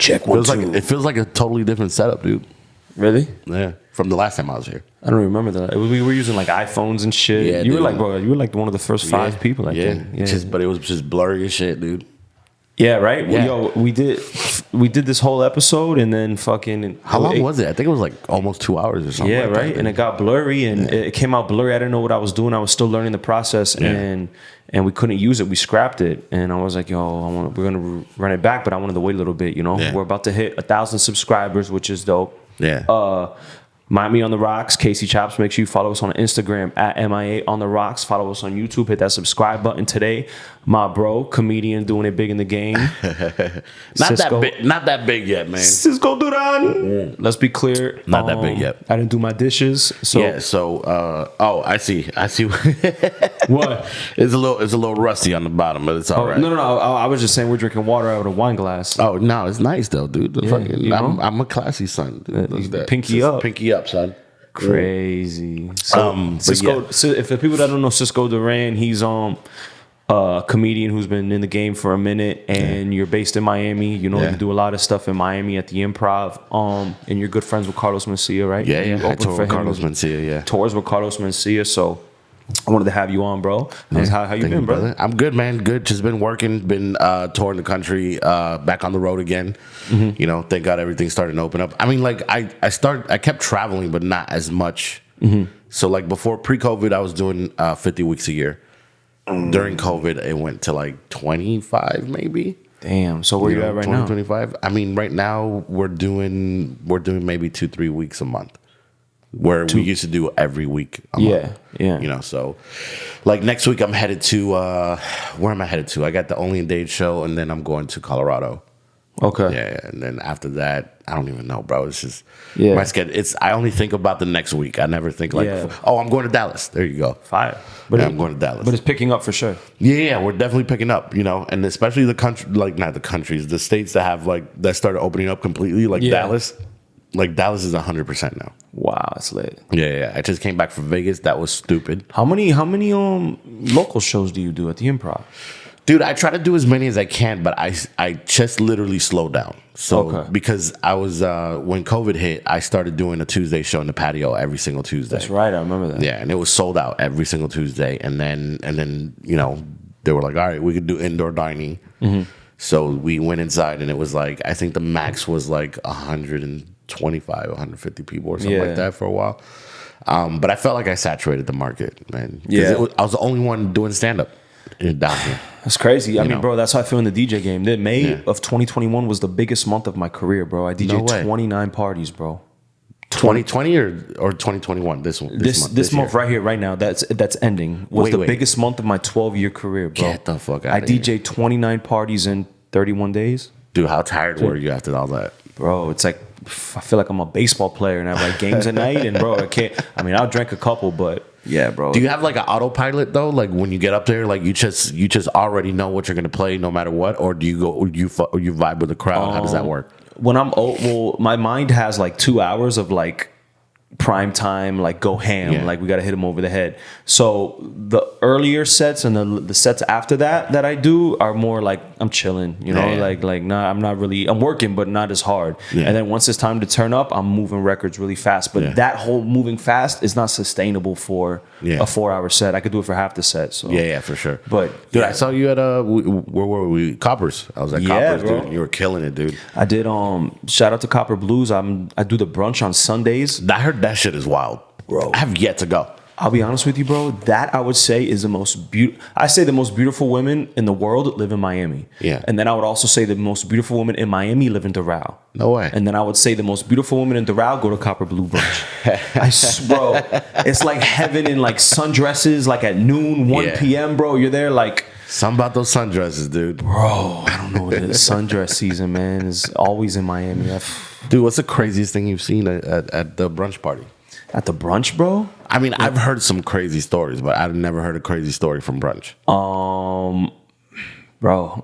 Check one, two. It feels like a totally different setup, dude. Really? Yeah, from the last time I was here. I don't remember that. We were using like iPhones and shit. Yeah, you dude. were like, bro, you were like one of the first 5 people, I think. Yeah. But it was just blurry as shit, dude. Yeah, right? Yeah. Yo, we did this whole episode and then fucking... How long was it? I think it was like almost 2 hours or something. Yeah, like right? That, and it got blurry and it came out blurry. I didn't know what I was doing. I was still learning the process and we couldn't use it. We scrapped it. And I was like, yo, we're going to run it back, but I wanted to wait a little bit, you know? Yeah. We're about to hit 1,000 subscribers, which is dope. Yeah. Miami on the Rocks, Casey Chopz. Make sure you follow us on Instagram at MIA on the Rocks. Follow us on YouTube. Hit that subscribe button today. My bro, comedian, doing it big in the game. Not that big yet, man. Cisco Duran. Let's be clear. Not that big yet. I didn't do my dishes. So yeah. So I see. What? It's a little rusty on the bottom, but it's all right. No. I was just saying we're drinking water out of a wine glass. Oh no, it's nice though, dude. I'm a classy son. Dude. Pinky up. Pinky up, son. Crazy. So Cisco. So if the people that don't know Cisco Duran, he's a comedian who's been in the game for a minute, and you're based in Miami. You know, you do a lot of stuff in Miami at the Improv. And you're good friends with Carlos Mencia, right? Yeah. I tour with Carlos Mencia. Yeah, tours with Carlos Mencia. So I wanted to have you on, bro. How you been, brother? I'm good, man. Good. Just been working. Been touring the country. Back on the road again. Mm-hmm. You know, thank God everything's starting to open up. I mean, like I kept traveling, but not as much. Mm-hmm. So like before pre-COVID, I was doing 50 weeks a year. During COVID, it went to like 25, maybe. Damn. So where you at right 20, now? 25. I mean, right now we're doing maybe 2-3 weeks a month. Where we used to do every week a month. Yeah. You know, so like next week I'm headed to where am I headed to? I got the Only in Dade show, and then I'm going to Colorado. Okay. Yeah, and then after that, I don't even know, bro. It's just my schedule. I only think about the next week. I never think like, I'm going to Dallas. There you go. Fire. But I'm going to Dallas. But it's picking up for sure. Yeah, we're definitely picking up, you know, and especially the country, like not the countries, the states that have like that started opening up completely, like Dallas. Like Dallas is 100% now. Wow, that's lit. Yeah. I just came back from Vegas. That was stupid. How many local shows do you do at the Improv? Dude, I try to do as many as I can, but I just literally slowed down. So because I was when COVID hit, I started doing a Tuesday show in the patio every single Tuesday. That's right, I remember that. Yeah, and it was sold out every single Tuesday. And then you know they were like, all right, we could do indoor dining. Mm-hmm. So we went inside, and it was like I think the max was like 125, 150 people or something like that for a while. But I felt like I saturated the market, man. Yeah, I was the only one doing stand up down here. That's crazy. I mean, bro, that's how I feel in the DJ game. May of 2021 was the biggest month of my career, bro. I DJed 29 parties, bro. 2020 or 2021? This month right here, right now. That's ending. Was the biggest month of my 12-year career, bro. Get the fuck out of here. I DJed 29 parties in 31 days. Dude, how tired were you after all that? Bro, it's like I feel like I'm a baseball player and I have like games at night, and bro, I'll drink a couple, but yeah, bro. Do you have like an autopilot though? Like when you get up there, like you just already know what you're gonna play no matter what, or do you go or you vibe with the crowd? How does that work? When I'm my mind has like 2 hours of like prime time, like go ham, like we gotta hit him over the head. So the earlier sets and the sets after that I do are more like I'm chilling, you know, like nah, I'm not really, I'm working but not as hard. And then once it's time to turn up, I'm moving records really fast. But that whole moving fast is not sustainable for a 4-hour set. I could do it for half the set. So yeah, for sure. But dude, I saw you at where were we? Coppers. I was at Coppers, bro. Dude. You were killing it, dude. I did. Shout out to Copper Blues. I do the brunch on Sundays. I heard that shit is wild, bro. I have yet to go. I'll be honest with you, bro. That I would say is the most beautiful. I say the most beautiful women in the world live in Miami. Yeah. And then I would also say the most beautiful women in Miami live in Doral. No way. And then I would say the most beautiful women in Doral go to Copper Blue Brunch. Bro, it's like heaven in like sundresses, like at noon, 1 p.m., bro. You're there like. Something about those sundresses, dude. Bro, I don't know what it is. Sundress season, man, is always in Miami. Dude, what's the craziest thing you've seen at the brunch party? At the brunch, bro? I mean, I've heard some crazy stories, but I've never heard a crazy story from brunch. Bro,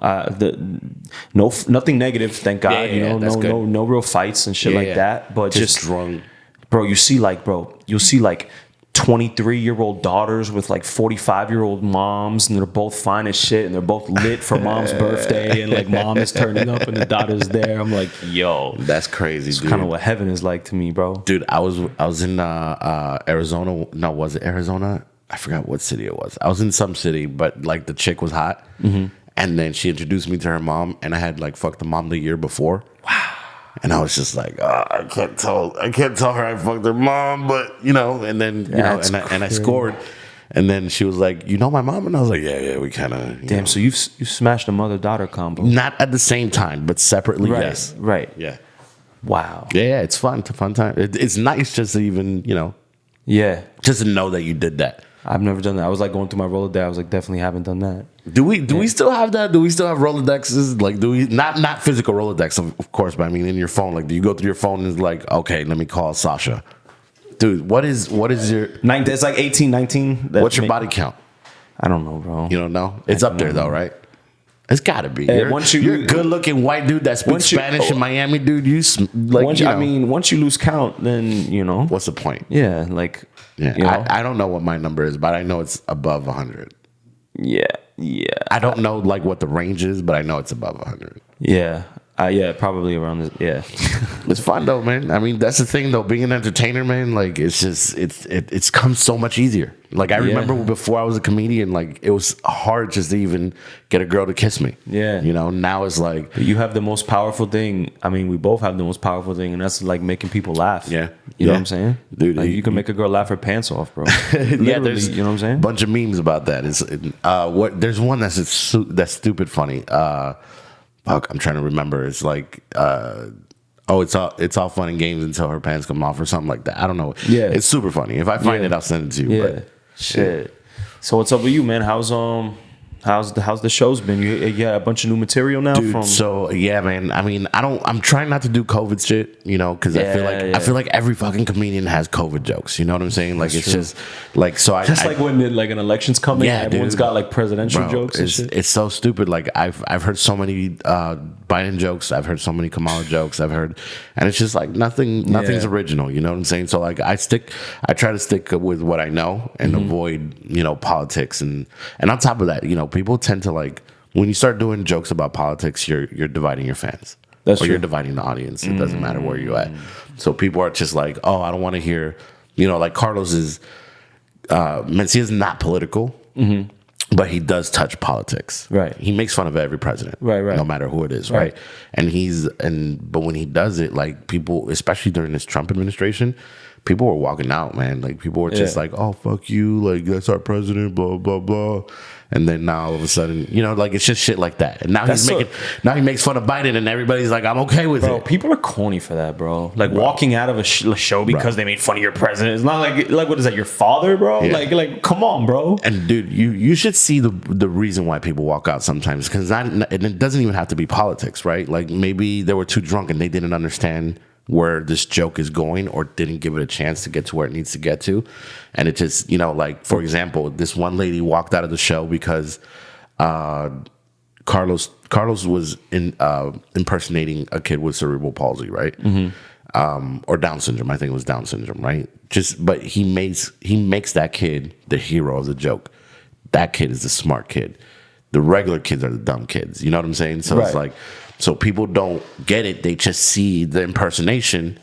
nothing negative, thank God. No real fights and shit like that. But just drunk. Bro, you'll see like 23-year-old daughters with like 45-year-old moms, and they're both fine as shit, and they're both lit for mom's birthday, and like mom is turning up and the daughter's there. I'm like, yo, that's crazy. It's dude. kind of what heaven is like to me, bro. Dude, I was in Arizona. No, was it Arizona? I forgot what city it was. I was in some city, but like the chick was hot, and then she introduced me to her mom, and I had like fucked the mom the year before. Wow. And I was just like, oh, I can't tell her I fucked her mom, but and then and I scored, and then she was like, you know my mom, and I was like, yeah, we kind of. Damn, so you smashed a mother-daughter combo. Not at the same time, but separately, right, yes, right, yeah. Wow. Yeah, it's fun. It's a fun time. It's nice just to even yeah, just to know that you did that. I've never done that. I was like going through my Rolodex. I was like, definitely haven't done that. Do we still have that? Do we still have Rolodexes? Like, do we not physical Rolodex, of course, but I mean in your phone? Like, do you go through your phone and it's like, okay, let me call Sasha, dude? What is your? It's like 18, 19. What's your body count? I don't know, bro. You don't know? It's up there though, right? It's got to be. Hey, you're a good-looking white dude that speaks Spanish in Miami, dude. Once you lose count, then what's the point? Yeah, like. Yeah, I don't know what my number is, but I know it's above 100. Yeah. I don't know like what the range is, but I know it's above 100. Yeah. Probably around this. Yeah. It's fun though, man. I mean, that's the thing though. Being an entertainer, man, like it's just it's come so much easier. Like I remember before I was a comedian, like it was hard just to even get a girl to kiss me. Yeah. Now it's like but you have the most powerful thing. I mean, we both have the most powerful thing, and that's like making people laugh. Yeah. You know what I'm saying? Dude, like you can make a girl laugh her pants off, bro. Yeah, there's you know what I'm saying? Bunch of memes about that. There's one that's stupid funny. I'm trying to remember. It's like, it's all fun and games until her pants come off or something like that. I don't know. Yeah, it's super funny. If I find it, I'll send it to you. Yeah, but, shit. So what's up with you, man? How's the show's been? You got a bunch of new material now, dude. So yeah, man. I mean, I'm trying not to do COVID shit, because I feel like every fucking comedian has COVID jokes. You know what I'm saying? Like it's just like so. Like when like an election's coming, everyone's got like presidential jokes. It's so stupid. Like I've heard so many Biden jokes. I've heard so many Kamala jokes. and it's just like nothing's original. You know what I'm saying? So like I try to stick with what I know and avoid politics and on top of that, people tend to like when you start doing jokes about politics, you're dividing your fans. That's true. You're dividing the audience. It doesn't matter where you're at. So people are just like, oh, I don't want to hear, like Carlos is, Mencia is not political, but he does touch politics. Right. He makes fun of every president. Right. No matter who it is. Right. But when he does it, like people, especially during this Trump administration, people were walking out, man. Like people were just like, oh, fuck you. Like that's our president, blah, blah, blah. And then now all of a sudden, like it's just shit like that. And now he makes fun of Biden, and everybody's like, I'm okay with it. People are corny for that, bro. Like walking out of a show because they made fun of your president. It's not like what is that? Your father, bro? Yeah. Like come on, bro. And dude, you should see the reason why people walk out sometimes, because it doesn't even have to be politics, right? Like maybe they were too drunk and they didn't understand where this joke is going or didn't give it a chance to get to where it needs to get to. And it just, like, for example, this one lady walked out of the show because Carlos was impersonating a kid with cerebral palsy, right? Or Down syndrome. I think it was Down syndrome, right? But he makes that kid the hero of the joke. That kid is the smart kid. The regular kids are the dumb kids. You know what I'm saying? So It's like, so people don't get it. They just see the impersonation,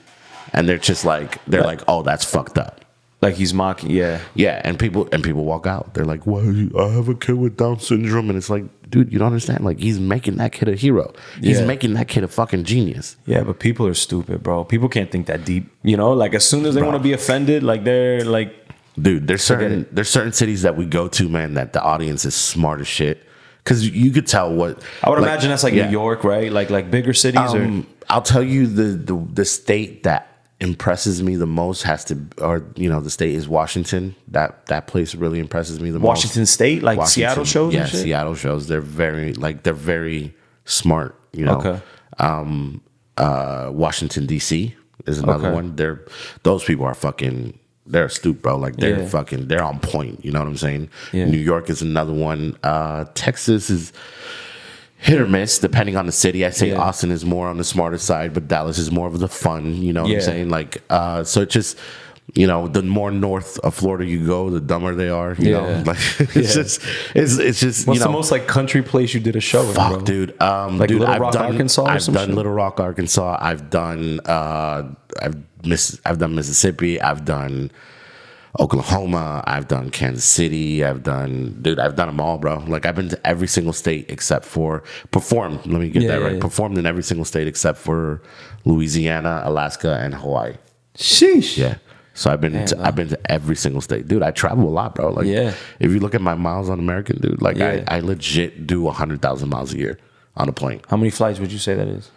and they're just like, oh, that's fucked up. Like he's mocking, yeah, and people walk out. They're like, "Well, I have a kid with Down syndrome," and it's like, dude, you don't understand. Like he's making that kid a hero. He's making that kid a fucking genius. Yeah, but people are stupid, bro. People can't think that deep. Like as soon as they want to be offended, like they're like, dude, there's certain cities that we go to, man, that the audience is smart as shit. Because you could tell what I would imagine that's like New York, right? Like bigger cities. I'll tell you the state that impresses me the most the state is Washington. That place really impresses me the most. Washington State, like Washington, Seattle shows. Yeah, Seattle shows. They're very smart. Okay. Washington D.C. is another one. Those people are fucking. They're astute, bro. Like they're on point. You know what I'm saying? Yeah. New York is another one. Texas is hit or miss depending on the city. I say Austin is more on the smarter side, but Dallas is more of the fun. You know what I'm saying? Like, so it just You know, the more north of Florida you go, the dumber they are. You know, like it's just What's the most like country place you did a show in, bro? Dude. Like dude, Little Rock, Arkansas. I've done Little Rock, Arkansas. I've done Mississippi. I've done Oklahoma. I've done Kansas City. I've done them all, bro. Like I've been to every single state except for performed. Let me get that right. Performed in every single state except for Louisiana, Alaska, and Hawaii. Sheesh. Yeah. So I've been to every single state, dude. I travel a lot, bro. Like, if you look at my miles on American, dude, like I legit do 100,000 miles a year on a plane. How many flights would you say that is?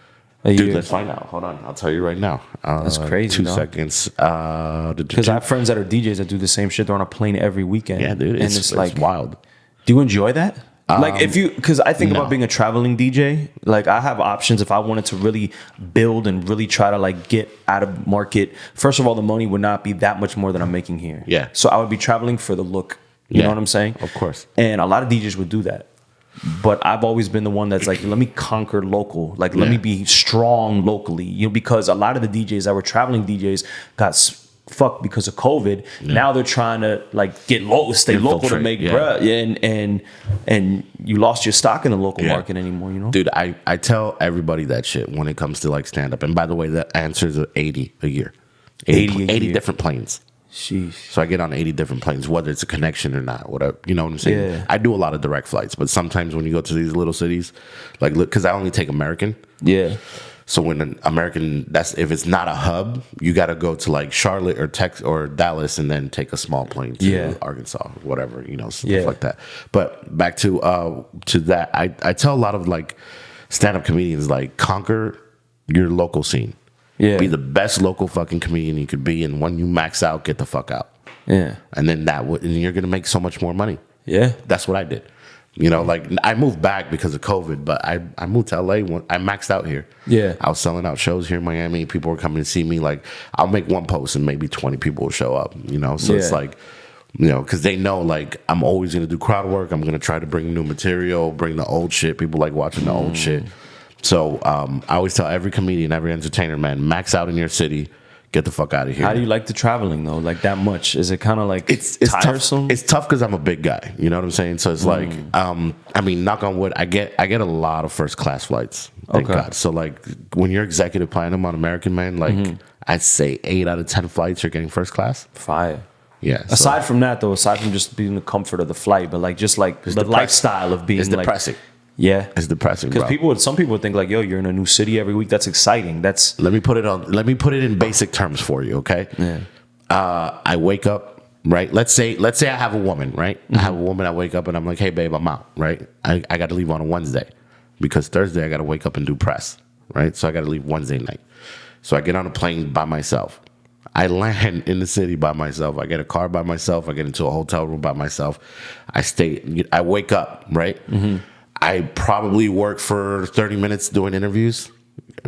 Dude, let's find out. Hold on, I'll tell you right now. That's crazy. 2 seconds. Because I have friends that are DJs that do the same shit. They're on a plane every weekend. Yeah, dude, it's like wild. Do you enjoy that? Like because I think about being a traveling DJ, like I have options if I wanted to really build and really try to like get out of market. First of all, the money would not be that much more than I'm making here. Yeah. So I would be traveling for the look. You know what I'm saying? Of course. And a lot of DJs would do that. But I've always been the one that's like, let me conquer local. Like, let me be strong locally. You know, because a lot of the DJs that were traveling DJs got fucked because of COVID. Now they're trying to like stay local to make bruh. Yeah, and you lost your stock in the local market anymore, you know? Dude, I tell everybody that shit when it comes to like stand up. And by the way, the answers are 80 a year. 80 different planes. Sheesh. So I get on 80 different planes, whether it's a connection or not, whatever. You know what I'm saying? Yeah. I do a lot of direct flights, but sometimes when you go to these little cities, like, look, because I only take American. Yeah. So when an American, if it's not a hub, you got to go to like Charlotte or Texas or Dallas and then take a small plane to Arkansas, whatever, you know, stuff like that. But back to that, I tell a lot of like stand-up comedians, like, conquer your local scene. Yeah. Be the best local fucking comedian you could be, and when you max out, get the fuck out. Yeah. And then and you're gonna make so much more money. Yeah. That's what I did. You know, like I moved back because of COVID, but I moved to LA when I maxed out here. Yeah. I was selling out shows here in Miami. People were coming to see me. Like, I'll make one post and maybe 20 people will show up, you know? So it's like, you know, because they know like I'm always gonna do crowd work. I'm gonna try to bring new material, bring the old shit. People like watching the old shit. So I always tell every comedian, every entertainer, man, max out in your city, get the fuck out of here. How do you like the traveling though? Like that much? Is it kind of like it's tiresome? Tough. It's tough because I'm a big guy. You know what I'm saying? So it's like, I mean, knock on wood, I get a lot of first class flights. Thank God. So like when you're executive platinum on American, man, like I'd say 8 out of 10 flights you're getting first class. Fire. Yeah. Aside from that though, aside from just being the comfort of the flight, but like just like the lifestyle of being, it's depressing. Like, yeah, it's depressing because some people would think like, yo, you're in a new city every week. That's exciting. Let me put it in basic terms for you, okay? Yeah. I wake up, right? Let's say I have a woman, right? I have a woman. I wake up and I'm like, hey babe, I'm out, right? I got to leave on a Wednesday because Thursday I got to wake up and do press, right? So I got to leave Wednesday night. So I get on a plane by myself. I land in the city by myself. I get a car by myself. I get into a hotel room by myself. I wake up, right? I probably work for 30 minutes doing interviews,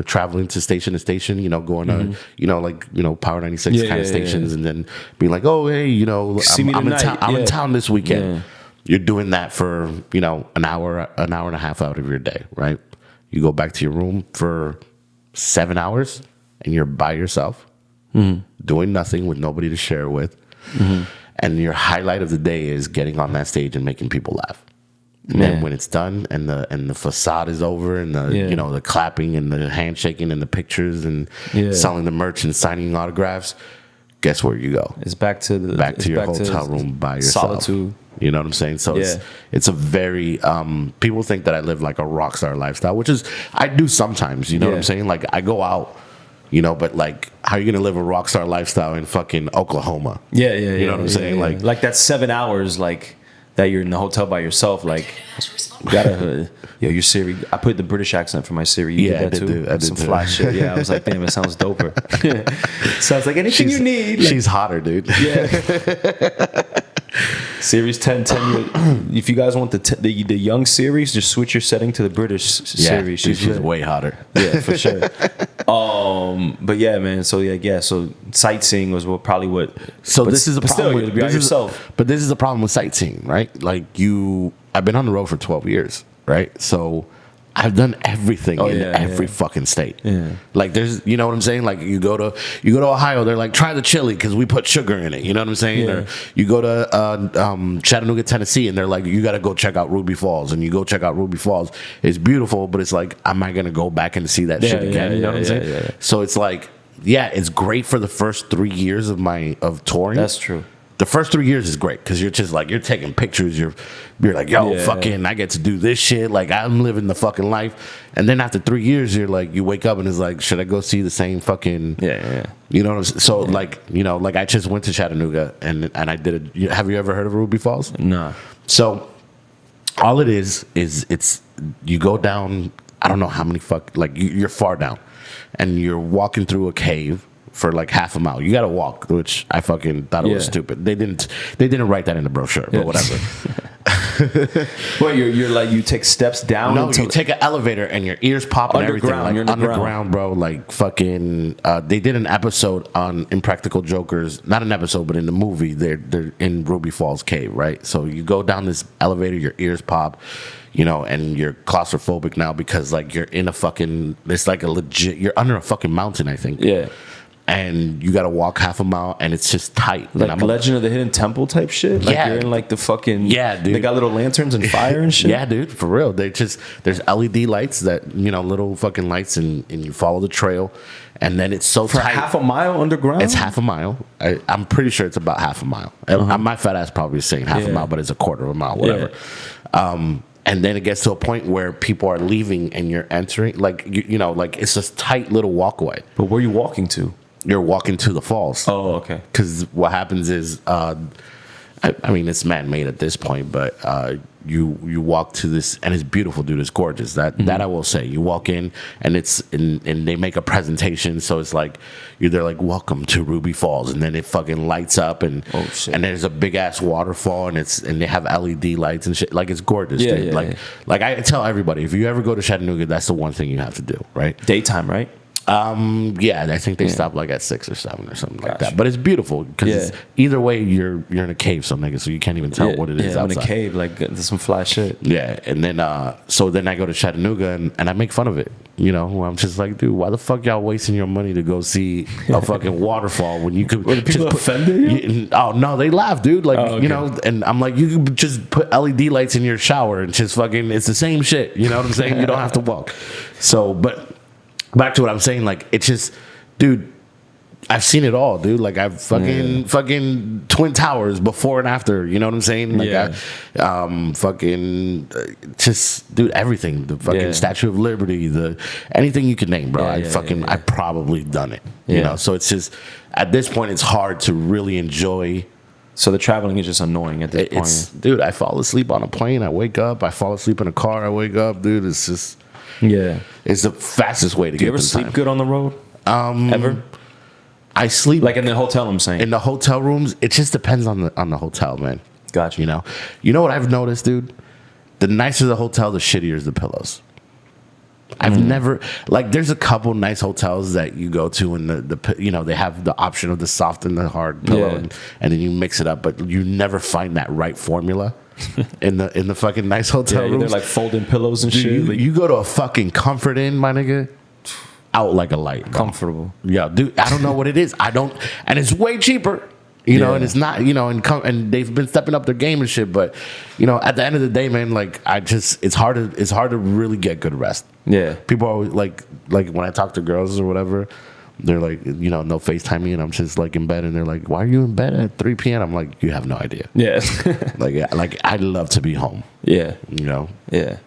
traveling to station, you know, going to, you know, like, you know, Power 96 kind of stations, and then being like, oh, hey, you know, I'm in town this weekend. Yeah. You're doing that for, you know, an hour and a half out of your day, right? You go back to your room for 7 hours and you're by yourself, doing nothing with nobody to share it with. And your highlight of the day is getting on that stage and making people laugh. And then when it's done and the facade is over and the you know, the clapping and the handshaking and the pictures and selling the merch and signing autographs, guess where you go? It's back to your hotel room by yourself. Solitude. You know what I'm saying? So it's a very people think that I live like a rock star lifestyle, which is I do sometimes. You know what I'm saying? Like I go out, you know, but like how are you gonna live a rock star lifestyle in fucking Oklahoma? You know what I'm saying? Like that's 7 hours like that you're in the hotel by yourself, like you gotta your Siri. I put the British accent for my Siri. You did that too. I did some fly shit. Yeah, I was like, damn, it sounds doper. Sounds like anything you need. She's hotter, dude. Yeah. Series 10. If you guys want the young series, just switch your setting to the British series. She's way hotter. Yeah, for sure. But yeah, man. So so sightseeing was probably what. So this is a problem. Still, be by yourself. But this is a problem with sightseeing, right? Like I've been on the road for 12 years, right? So I've done everything in every fucking state. Yeah. Like there's, you know what I'm saying? Like you go to Ohio, they're like, try the chili because we put sugar in it. You know what I'm saying? Yeah. Or you go to Chattanooga, Tennessee, and they're like, you got to go check out Ruby Falls, and you go check out Ruby Falls. It's beautiful, but it's like, am I gonna go back and see that shit again? You know what I'm saying? Yeah. So it's like, yeah, it's great for the first 3 years of touring. That's true. The first 3 years is great because you're just like, you're taking pictures. You're like, yo, fucking, I get to do this shit. Like, I'm living the fucking life. And then after 3 years, you're like, you wake up and it's like, should I go see the same fucking, you know what I'm saying? So, like, you know, like I just went to Chattanooga and I did it. Have you ever heard of Ruby Falls? No. So, all it is it's, you go down, I don't know how many you're far down and you're walking through a cave for like half a mile. You got to walk, which I fucking thought it was stupid. They didn't write that in the brochure, but whatever. Well, you're like, you take steps down. No, you take an elevator and your ears pop and everything. Like underground, bro. Like fucking. They did an episode on Impractical Jokers. Not an episode, but in the movie, they're in Ruby Falls Cave, right? So you go down this elevator, your ears pop. You know, and you're claustrophobic now because like you're in a fucking. It's like a legit. You're under a fucking mountain, I think. Yeah. And you got to walk half a mile, and it's just tight. Like Legend of the Hidden Temple type shit? Like you're in like the fucking... Yeah, dude. They got little lanterns and fire and shit? Yeah, dude, for real. There's LED lights that, you know, little fucking lights, and you follow the trail. And then it's so tight. For half a mile underground? It's half a mile. I'm pretty sure it's about half a mile. My fat ass probably saying half a mile, but it's a quarter of a mile, whatever. Yeah. And then it gets to a point where people are leaving and you're entering. Like, you know, like it's this tight little walkway. But where are you walking to? You're walking to the falls. Oh, okay. Because what happens is, I mean, it's man-made at this point, but you walk to this, and it's beautiful, dude. It's gorgeous. That I will say. You walk in, and and they make a presentation, so it's like they're like, "Welcome to Ruby Falls," and then it fucking lights up, and there's a big ass waterfall, and they have LED lights and shit. Like it's gorgeous, dude. Like I tell everybody, if you ever go to Chattanooga, that's the one thing you have to do, right? Daytime, right? Yeah, I think they stop like at 6 or 7 or something like that. But it's beautiful because either way, you're in a cave, so you can't even tell what it is outside. In a cave, like there's some fly shit. Yeah, and then so then I go to Chattanooga and I make fun of it. You know, I'm just like, dude, why the fuck y'all wasting your money to go see a fucking waterfall when you could? Were the people offended you? Oh no, they laugh, dude. Like you know, and I'm like, you could just put LED lights in your shower and just fucking, it's the same shit. You know what I'm saying? You don't have to walk. So, but. Back to what I'm saying, like it's just, dude. I've seen it all, dude. Like I've fucking Twin Towers before and after. You know what I'm saying? Like just dude, everything. The fucking Statue of Liberty, anything you could name, bro. I've probably done it. You know, so it's just at this point it's hard to really enjoy. So the traveling is just annoying at this point. Dude, I fall asleep on a plane. I wake up. I fall asleep in a car. I wake up, dude. It's just. Yeah, it's the fastest way to get. Do you ever sleep good on the road? Ever? I sleep like in the hotel. I'm saying in the hotel rooms. It just depends on the hotel, man. Gotcha. You know what I've noticed, dude. The nicer the hotel, the shittier is the pillows. I've never there's a couple nice hotels that you go to and the they have the option of the soft and the hard pillow and then you mix it up, but you never find that right formula. in the fucking nice hotel rooms. They're like folding pillows and shit. You go to a fucking Comfort Inn, my nigga, out like a light. Bro. Comfortable. Yeah, dude. I don't know what it is. And it's way cheaper. You know, and it's not. You know, and they've been stepping up their game and shit. But at the end of the day, man, like it's hard to really get good rest. Yeah. People are always like when I talk to girls or whatever. They're like, no FaceTime me, and I'm just like in bed, and they're like, why are you in bed at 3 p.m.? I'm like, you have no idea. Yeah. like I'd love to be home. Yeah. Yeah.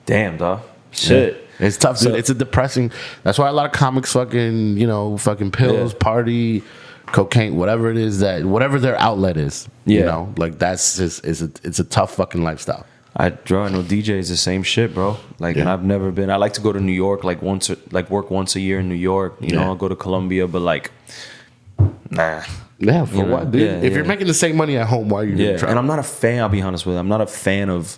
Damn, dog. Shit. Yeah. It's tough, dude. It's a depressing. That's why a lot of comics fucking, fucking pills, party, cocaine, whatever it is whatever their outlet is. Yeah. That's just, it's a tough fucking lifestyle. I know DJs the same shit, bro. And I've never been. I like to go to New York, work once a year in New York. I'll go to Colombia, but nah. Yeah, for what, dude? If you're making the same money at home, why are you? Yeah, and I'm not a fan. I'll be honest with you. I'm not a fan of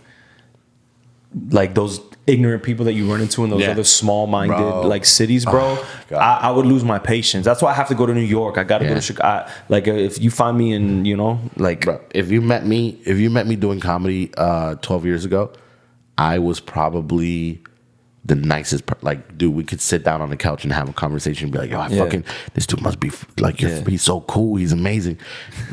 those ignorant people that you run into in those other small-minded cities, bro. I would lose my patience. That's why I have to go to New York. I got to go to Chicago. If you find me in, bro, if you met me doing comedy 12 years ago, I was probably the nicest, like, dude, we could sit down on the couch and have a conversation and be like, yo, this dude must be, like, he's so cool, he's amazing.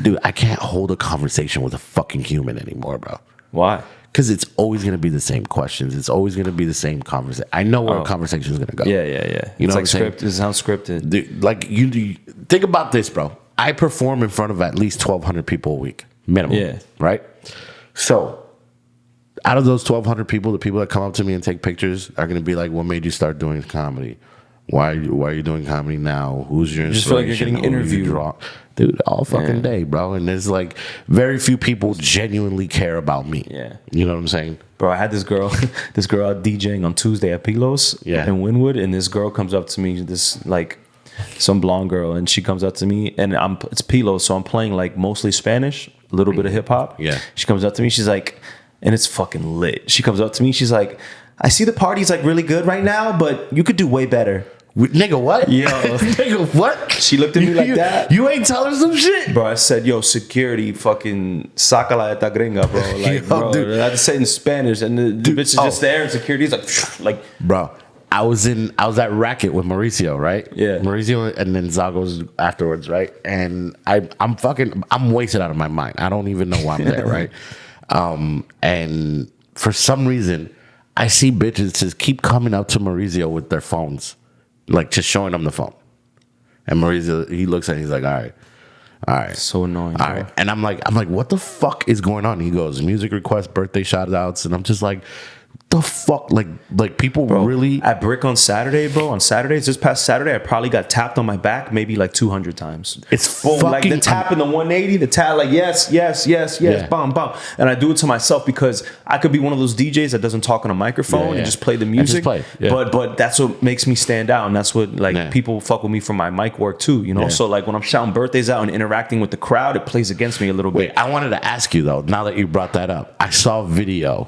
Dude, I can't hold a conversation with a fucking human anymore, bro. Why? Because it's always going to be the same questions. It's always going to be the same conversation. I know where a conversation is going to go. Yeah. You know, it's like scripted. It sounds scripted. Dude, like, you think about this, bro. I perform in front of at least 1,200 people a week, minimum. Yeah. Right? So, out of those 1,200 people, the people that come up to me and take pictures are going to be like, what made you start doing comedy? Why are you doing comedy now? Who's your inspiration? Just feel like you're getting interviewed. Dude, all fucking day, bro. And there's like very few people genuinely care about me. Yeah. You know what I'm saying? Bro, I had this girl out DJing on Tuesday at Pilos in Wynwood, and this girl comes up to me, some blonde girl, and she comes up to me, and it's Pilos, so I'm playing like mostly Spanish, a little bit of hip hop. Yeah. She comes up to me, she's like, and it's fucking lit. She comes up to me, she's like, I see the party's like really good right now, but you could do way better. Nigga, what? Yo. Nigga, what? She looked at me like that. You ain't tell her some shit? Bro, I said, yo, security, fucking sacala esta gringa, bro. Like, yo, bro, dude. I had to say it in Spanish, and the bitch is just there, and security's like, bro. I was at Racket with Mauricio, right? Yeah. Mauricio and then Zagos afterwards, right? And I'm wasted out of my mind. I don't even know why I'm there, right? And for some reason, I see bitches just keep coming up to Mauricio with their phones, like just showing them the phone. And Mauricio, he looks at it, he's like, all right. So annoying. All right. And I'm like, what the fuck is going on? He goes, music requests, birthday shout outs. And I'm just like, the fuck, like people, bro, really at Brick on Saturday, bro. On Saturdays, this past Saturday, I probably got tapped on my back maybe like 200 times. It's fucking like the tap in the 180, the tap like yes, bam, bam, and I do it to myself because I could be one of those DJs that doesn't talk on a microphone and just play the music. But that's what makes me stand out, and that's what people fuck with me for my mic work too. You know, so like when I'm shouting birthdays out and interacting with the crowd, it plays against me a little bit. Wait, I wanted to ask you though. Now that you brought that up, I saw a video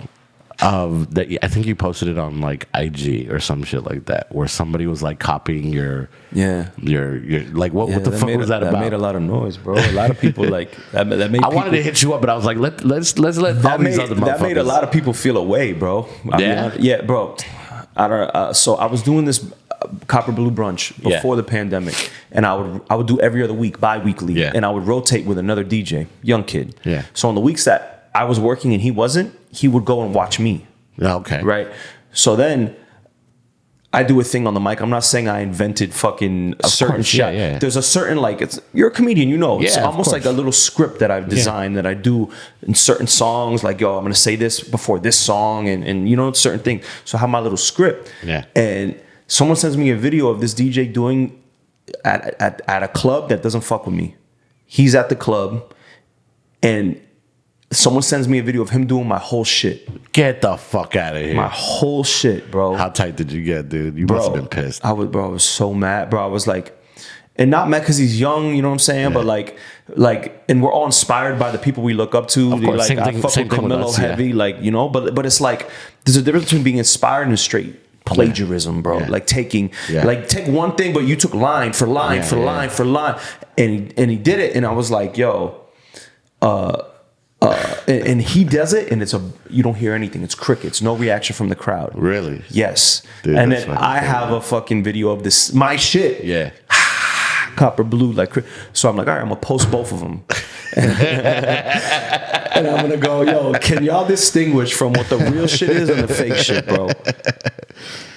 of that. I think you posted it on like IG or some shit like that, where somebody was like copying your like what the fuck was that about? That made a lot of noise, bro. A lot of people like that made. I wanted to hit you up, but I was like, let's let all these other motherfuckers. That made a lot of people feel away, bro. Bro. So I was doing this Copper Blue brunch before the pandemic, and I would do every other week, bi-weekly, and I would rotate with another DJ, young kid. Yeah. So on the weeks that I was working and he wasn't, he would go and watch me. Okay. Right. So then I do a thing on the mic. I'm not saying I invented fucking a certain shot. Yeah. There's a certain you're a comedian, you know. It's almost like a little script that I've designed that I do in certain songs. Like, yo, I'm gonna say this before this song, and you know, certain things. So I have my little script. Yeah. And someone sends me a video of this DJ doing at a club that doesn't fuck with me. He's at the club, and someone sends me a video of him doing my whole shit. Get the fuck out of here. My whole shit, bro. How tight did you get, dude? You must have been pissed. I was so mad, bro. I was like, and not mad because he's young, you know what I'm saying? But like, and we're all inspired by the people we look up to. Of course, like, I fuck with Camilo heavy, like, you know, but it's like, there's a difference between being inspired and straight plagiarism, bro. Like taking, take one thing, but you took line for line for line for line. And he did it. And I was like, yo, and he does it, and you don't hear anything. It's crickets, no reaction from the crowd. Really? Yes. Dude, and then I have a fucking video of this, my shit. Yeah. Copper Blue, like, so I'm like, all right, I'm gonna post both of them, and I'm gonna go, yo, can y'all distinguish from what the real shit is and the fake shit, bro?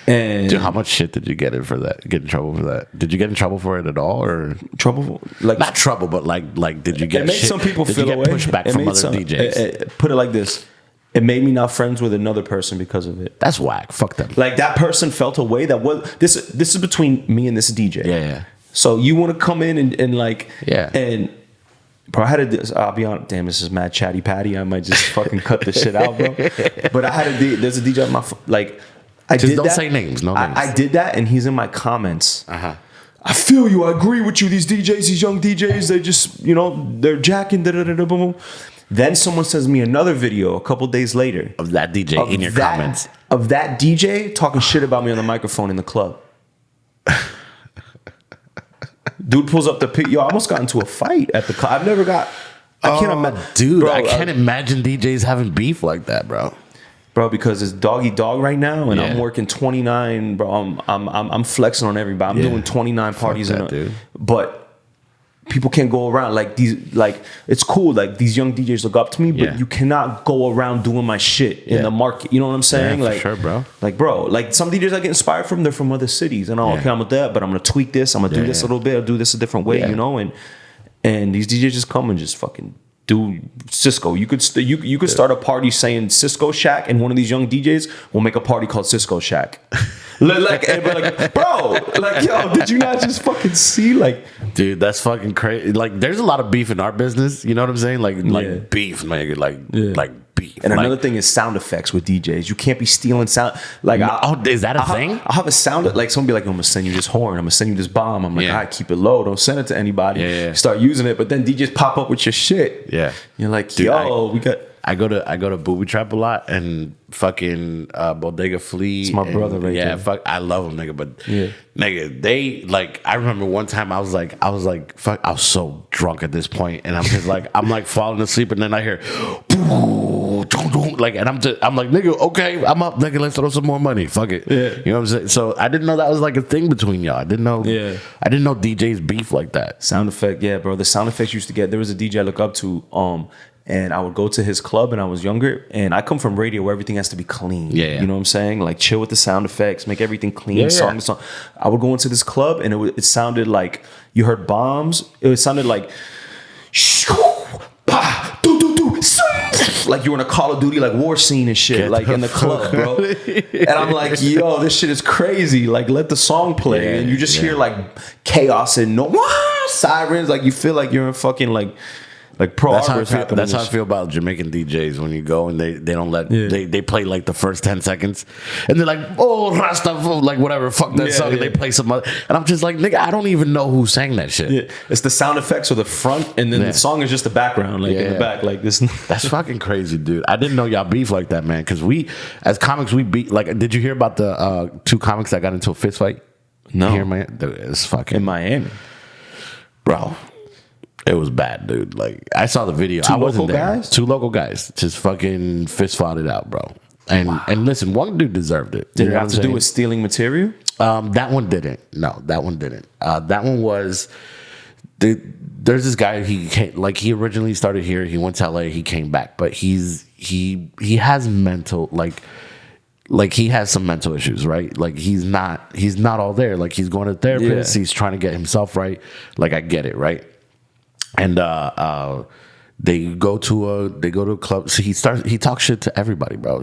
And dude, how much shit did you get in trouble for that? Did you get in trouble for it at all, or trouble? Like, not trouble, but like did you get? It made some people feel away. Pushback from other DJs. Put it like this: it made me not friends with another person because of it. That's whack. Fuck them. Like, that person felt a way that was this is between me and this DJ. Yeah. So you want to come in and like and. Bro, I'll be honest. Damn, this is mad chatty patty. I might just fucking cut this shit out, bro. But there's a DJ on my like. Don't say names. No names. I did that, and he's in my comments. I feel you. I agree with you. These DJs, these young DJs, they just, you know, they're jacking. Boom. Then someone sends me another video a couple days later of that DJ in your comments of that DJ talking shit about me on the microphone in the club. Dude pulls up the pic. Yo, I almost got into a fight at the club. I can't imagine. Dude, bro, I can't imagine DJs having beef like that, bro. Bro, because it's dog eat dog right now, and Yeah. I'm working 29, bro. I'm flexing on everybody. I'm doing 29 parties dude. but people can't go around like these. Like, it's cool. Like, these young DJs look up to me, but you cannot go around doing my shit in the market. You know what I'm saying? Yeah, for like, sure, bro. Like, bro, like some DJs I get inspired from, they're from other cities, and okay, I'm with that, but I'm gonna tweak this. I'm gonna do this a little bit. I'll do this a different way. You know, and these DJs just come and just fucking do Cisco. You could you could start a party saying Cisco Shack, and one of these young DJs will make a party called Cisco Shack. like, bro, like, yo, did you not just fucking see? Like, dude, that's fucking crazy. Like, there's a lot of beef in our business. You know what I'm saying? Like beef, man. Like beef. And like, another thing is sound effects with DJs. You can't be stealing sound. Like, is that a thing? I'll have a sound. Like, someone be like, I'm gonna send you this horn. I'm gonna send you this bomb. I'm like, all right, keep it low. Don't send it to anybody. Start using it. But then DJs pop up with your shit. Yeah. You're like, dude, we got. I go to Booby Trap a lot, and fucking Bodega Flea. It's my brother right there. Fuck, I love him, nigga. But nigga, they like. I remember one time I was like, fuck, I was so drunk at this point, and I'm just like, I'm like falling asleep, and then I hear, like, and I'm like, nigga, okay, I'm up, nigga, let's throw some more money, fuck it, you know what I'm saying? So I didn't know that was like a thing between y'all. I didn't know DJs beef like that. Sound effect, bro. The sound effects used to get. There was a DJ I look up to, and I would go to his club, and I was younger, and I come from radio where everything has to be clean. You know what I'm saying? Like, chill with the sound effects, make everything clean, song to song. I would go into this club, and it sounded like you heard bombs. It sounded like like you were in a Call of Duty like war scene and shit, like in the club, bro. And I'm like, yo, this shit is crazy. Like, let the song play, and you just hear like chaos and sirens. Like, you feel like you're in fucking like pro arbors happening. That's how I feel about Jamaican DJs when you go and they don't let they play like the first 10 seconds and they're like, oh, Rasta, like whatever, fuck that song, and they play some other, and I'm just like, nigga, I don't even know who sang that shit. It's the sound effects or the front, and then the song is just the background, like in the back, like this. That's fucking crazy, dude. I didn't know y'all beef like that, man. Because we, as comics, we beat. Like, did you hear about the two comics that got into a fist fight? No, here, man, it's fucking in Miami, bro. It was bad, dude. Like, I saw the video. I wasn't there. Guys? Two local guys just fucking fist fought it out, bro. And listen, one dude deserved it. Did it have to do with stealing material? That one didn't. No, that one didn't. That one was there's this guy. He originally started here. He went to LA. He came back, but he has mental he has some mental issues, right? Like, he's not all there. Like, he's going to therapist. He's trying to get himself right. Like, I get it, right? And they go to a club. So he talks shit to everybody, bro.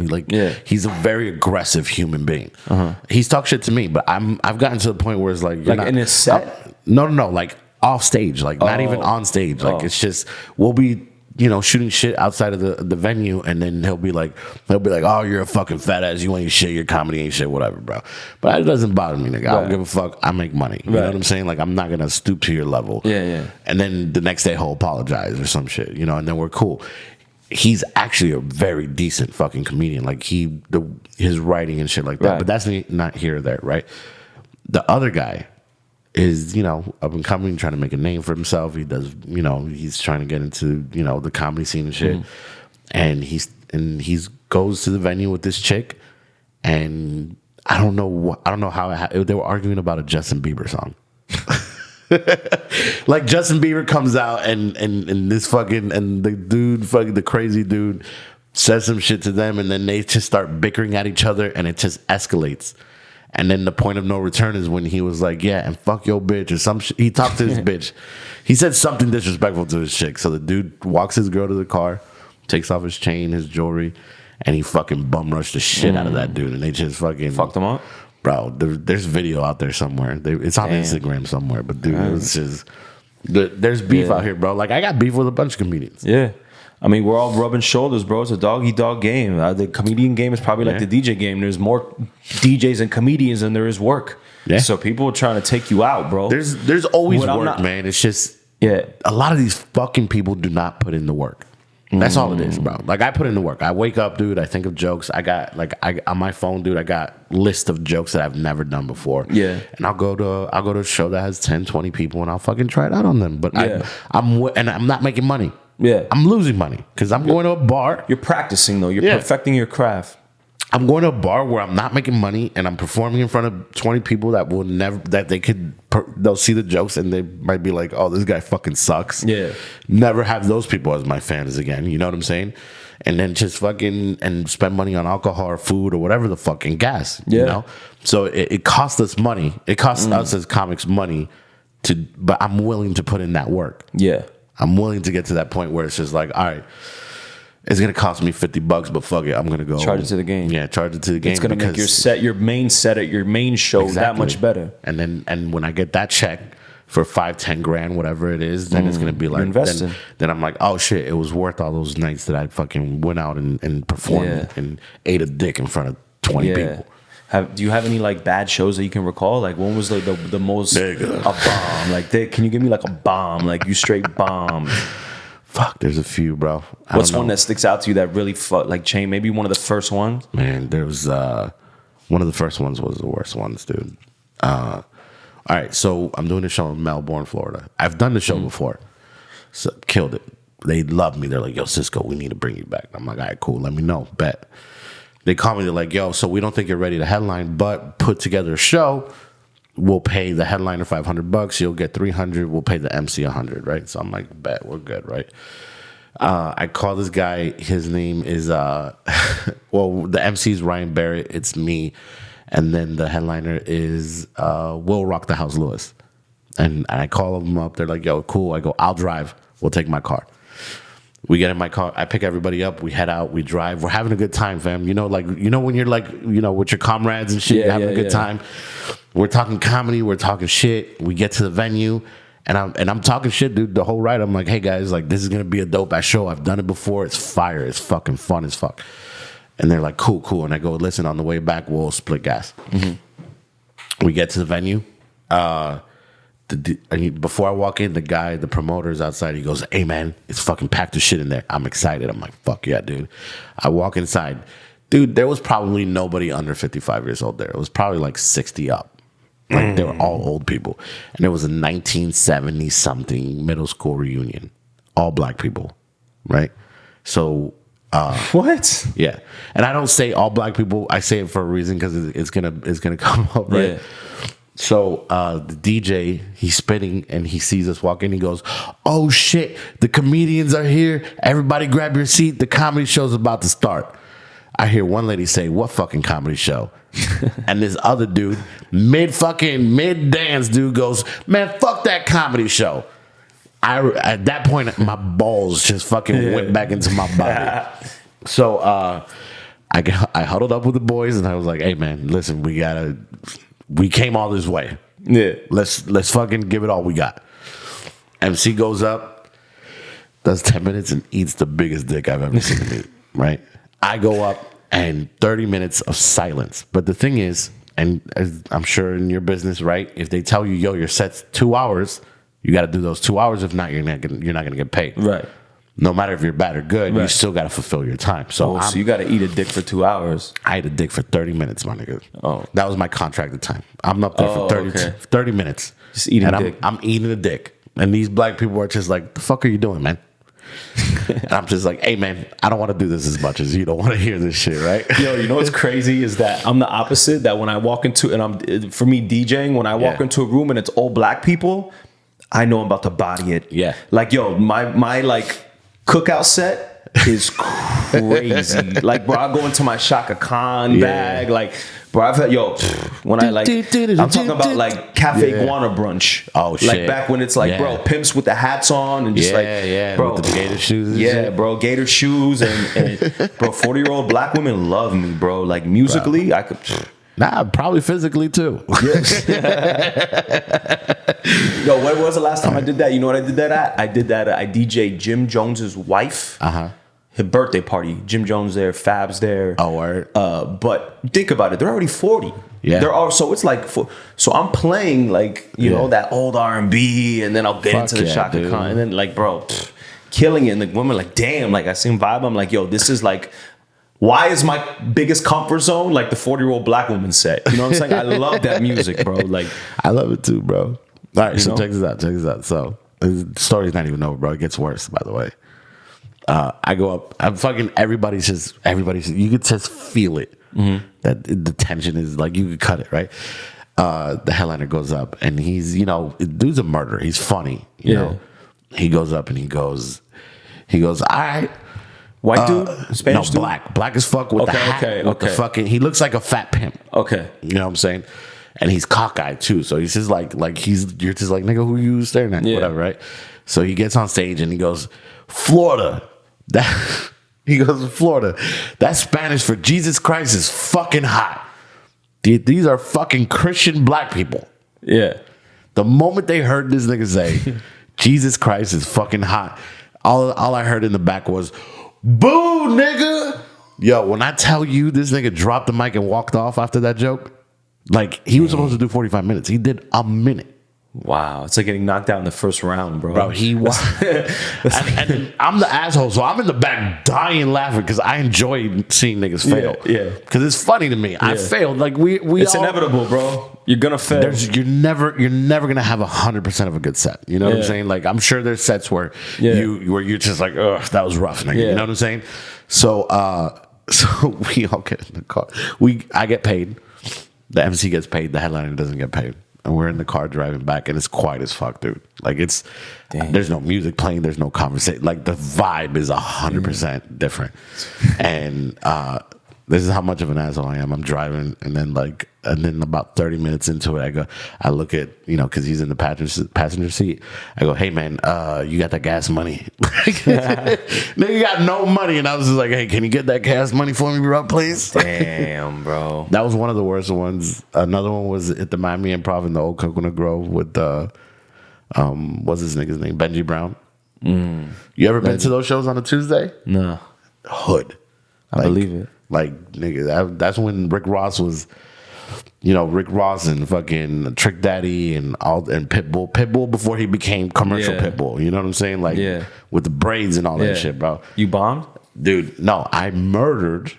He's a very aggressive human being. He's talked shit to me, but I've gotten to the point where it's like, you're not in his set. No, like off stage, like not even on stage. Like, it's just, we'll be, shooting shit outside of the venue, and then he'll be like, oh, you're a fucking fat ass, you ain't shit, your comedy ain't shit, whatever, bro. But it doesn't bother me, nigga. I don't give a fuck. I make money. You know what I'm saying? Like, I'm not gonna stoop to your level. And then the next day he'll apologize or some shit, and then we're cool. He's actually a very decent fucking comedian. Like, his writing and shit like that. But that's not here or there, right? The other guy is, up and coming, trying to make a name for himself. He does, he's trying to get into, the comedy scene and shit. And he's goes to the venue with this chick, and I don't know how they were arguing about a Justin Bieber song. Like, Justin Bieber comes out and this fucking, and the dude, fucking the crazy dude, says some shit to them, and then they just start bickering at each other, and it just escalates. And then the point of no return is when he was like, yeah, and fuck your bitch or some shit. He talked to his bitch. He said something disrespectful to his chick. So the dude walks his girl to the car, takes off his chain, his jewelry, and he fucking bum rushed the shit out of that dude. And they just fucking fucked him up. Bro, there's video out there somewhere. It's on Instagram somewhere. But dude, it's just, there's beef out here, bro. Like, I got beef with a bunch of comedians. Yeah. I mean, we're all rubbing shoulders, bro. It's a dog-eat-dog game. The comedian game is probably like the DJ game. There's more DJs and comedians than there is work. Yeah. So people are trying to take you out, bro. There's always work, man. It's just a lot of these fucking people do not put in the work. That's all it is, bro. Like, I put in the work. I wake up, dude. I think of jokes. I got on my phone, dude. I got list of jokes that I've never done before. Yeah. And I'll go to a show that has 10, 20 people, and I'll fucking try it out on them. But I'm not making money. Yeah, I'm losing money because I'm going to a bar. You're practicing though. You're perfecting your craft. I'm going to a bar where I'm not making money and I'm performing in front of 20 people that will never, that they'll see the jokes and they might be like, oh, this guy fucking sucks. Yeah. Never have those people as my fans again. You know what I'm saying? And then just fucking, and spend money on alcohol or food or whatever the fucking gas, you know? So it costs us money. It costs us as comics money but I'm willing to put in that work. Yeah. I'm willing to get to that point where it's just like, all right, it's gonna cost me $50, but fuck it, I'm gonna go charge it to the game. Yeah, charge it to the game. It's gonna make your main set at your main show that much better. And when I get that check for $5-10 grand, whatever it is, then it's gonna be like then I'm like, oh shit, it was worth all those nights that I fucking went out and performed and ate a dick in front of 20 people. Do you have any like bad shows that you can recall? Like when was the most a bomb? Like can you give me like a bomb? Like you straight bomb. Fuck, there's a few, bro. What's one that sticks out to you that really like changed? Maybe one of the first ones. Man, there was one of the first ones was the worst ones, dude. All right, so I'm doing a show in Melbourne, Florida. I've done the show before, so killed it. They love me. They're like, yo, Cisco, we need to bring you back. I'm like, all right, cool. Let me know. Bet. They call me. They're like, yo, so we don't think you're ready to headline, but put together a show. We'll pay the headliner $500. You'll get $300. We'll pay the MC $100. Right. So I'm like, bet, we're good. Right. I call this guy. His name is well, the MC is Ryan Barrett. It's me, and then the headliner is Will Rock the House Lewis. And I call them up. They're like, yo, cool. I go, I'll drive. We'll take my car. We get in my car. I pick everybody up. We head out. We drive. We're having a good time, fam. You know, like, you know, when you're like, you know, with your comrades and shit, you're having a good time. We're talking comedy. We're talking shit. We get to the venue, and I'm talking shit, dude. The whole ride, I'm like, hey guys, like, this is gonna be a dope ass show. I've done it before. It's fire. It's fucking fun as fuck. And they're like, cool. And I go, listen, on the way back, we'll split gas. We get to the venue. Before I walk in, the promoter's outside. He goes, hey man, it's fucking packed with shit in there. I'm excited. I'm like, fuck yeah, dude. I walk inside. Dude, there was probably nobody under 55 years old there. It was probably like 60 up. Like they were all old people. And it was a 1970 something middle school reunion. All black people. Right? So what? Yeah. And I don't say all black people. I say it for a reason because it's gonna come up, right? Yeah. So the DJ, he's spinning and he sees us walk in. He goes, oh shit, the comedians are here. Everybody grab your seat. The comedy show's about to start. I hear one lady say, what fucking comedy show? And this other dude, mid dance dude goes, man, fuck that comedy show. At that point, my balls just fucking went back into my body. So I huddled up with the boys and I was like, hey man, listen, we came all this way. Yeah. Let's fucking give it all we got. MC goes up, does 10 minutes and eats the biggest dick I've ever seen him eat. Right? I go up and 30 minutes of silence. But the thing is, and as I'm sure in your business, right? If they tell you, yo, your set's 2 hours, you got to do those 2 hours. If not, you're not gonna get paid. Right. No matter if you're bad or good, you still got to fulfill your time. So you got to eat a dick for 2 hours. I ate a dick for 30 minutes, my nigga. Oh. That was my contracted time. I'm up there for 30 minutes. Just eating dick. I'm eating a dick. And these black people are just like, the fuck are you doing, man? And I'm just like, hey, man, I don't want to do this as much as you don't want to hear this shit, right? Yo, you know what's crazy is that I'm the opposite. That when I walk into, for me DJing, when I walk into a room and it's all black people, I know I'm about to body it. Yeah. Like, yo, my like cookout set is crazy. Like, bro, I go into my Shaka Khan bag. Like, bro, I've had, when I like, I'm talking about like Cafe Guana brunch. Oh, shit. Like back when it's like, bro, pimps with the hats on and just bro. With the gator shoes. Yeah, bro, gator shoes. And bro, 40-year-old black women love me, bro. Like musically, I could... Nah, probably physically too. Yo, when was the last time I did that? You know what I did that at? I did that. I DJ'd Jim Jones's wife. His birthday party. Jim Jones there, Fab's there. Oh, word. But think about it. They're already 40. Yeah. So it's like, so I'm playing like, you know, that old R&B, and then I'll get into the Shaka Khan, and then like, bro, killing it. And the women like, damn, like I seen vibe. I'm like, yo, this is like, why is my biggest comfort zone like the 40-year-old black woman set? You know what I'm saying? I love that music, bro. Like, I love it too, bro. All right, so check this out. So the story's not even over, bro. It gets worse, by the way. I go up. I'm fucking. Everybody's you could just feel it. That the tension is like you could cut it, right? The headliner goes up, and he's, dude's a murderer. He's funny, you know. He goes up and he goes, all right. White dude? Spanish no, dude? Black as fuck with the hat. With the fucking, he looks like a fat pimp. Okay. You know what I'm saying? And he's cockeyed too. So he's just like you're just like, nigga, who you staring at? Whatever, right? So he gets on stage and he goes, Florida. He goes, Florida. That's Spanish for Jesus Christ is fucking hot. These are fucking Christian black people. Yeah. The moment they heard this nigga say, Jesus Christ is fucking hot, all I heard in the back was, boo, nigga. Yo, when I tell you this nigga dropped the mic and walked off after that joke, like he was supposed to do 45 minutes. He did a minute. Wow, it's like getting knocked out in the first round, bro. Bro, he was. and I'm the asshole, so I'm in the back dying laughing because I enjoy seeing niggas fail. Yeah. Because it's funny to me. I failed. Like we it's inevitable, bro. You're gonna fail. You're never gonna have 100% of a a good set. You know what I'm saying? Like I'm sure there's sets where you're just like, ugh, that was rough, nigga. You know what I'm saying? So we all get in the car. I get paid. The MC gets paid. The headliner doesn't get paid. And we're in the car driving back, and it's quiet as fuck, dude. Like there's no music playing, there's no conversation. Like the vibe is 100% different. And this is how much of an asshole I am. I'm driving, and then about 30 minutes into it, I look at, because he's in the passenger seat. I go, hey man, you got that gas money? Nigga got no money, and I was just like, hey, can you get that gas money for me, bro, please? Damn, bro. That was one of the worst ones. Another one was at the Miami Improv in the old Coconut Grove with what's his nigga's name? Benji Brown. You ever been to those shows on a Tuesday? No. Hood. I believe it. Like, nigga, that's when Rick Ross was, Rick Ross and fucking Trick Daddy and Pitbull. Pitbull before he became commercial Pitbull. You know what I'm saying? Like, with the braids and all that shit, bro. You bombed? Dude, no. I murdered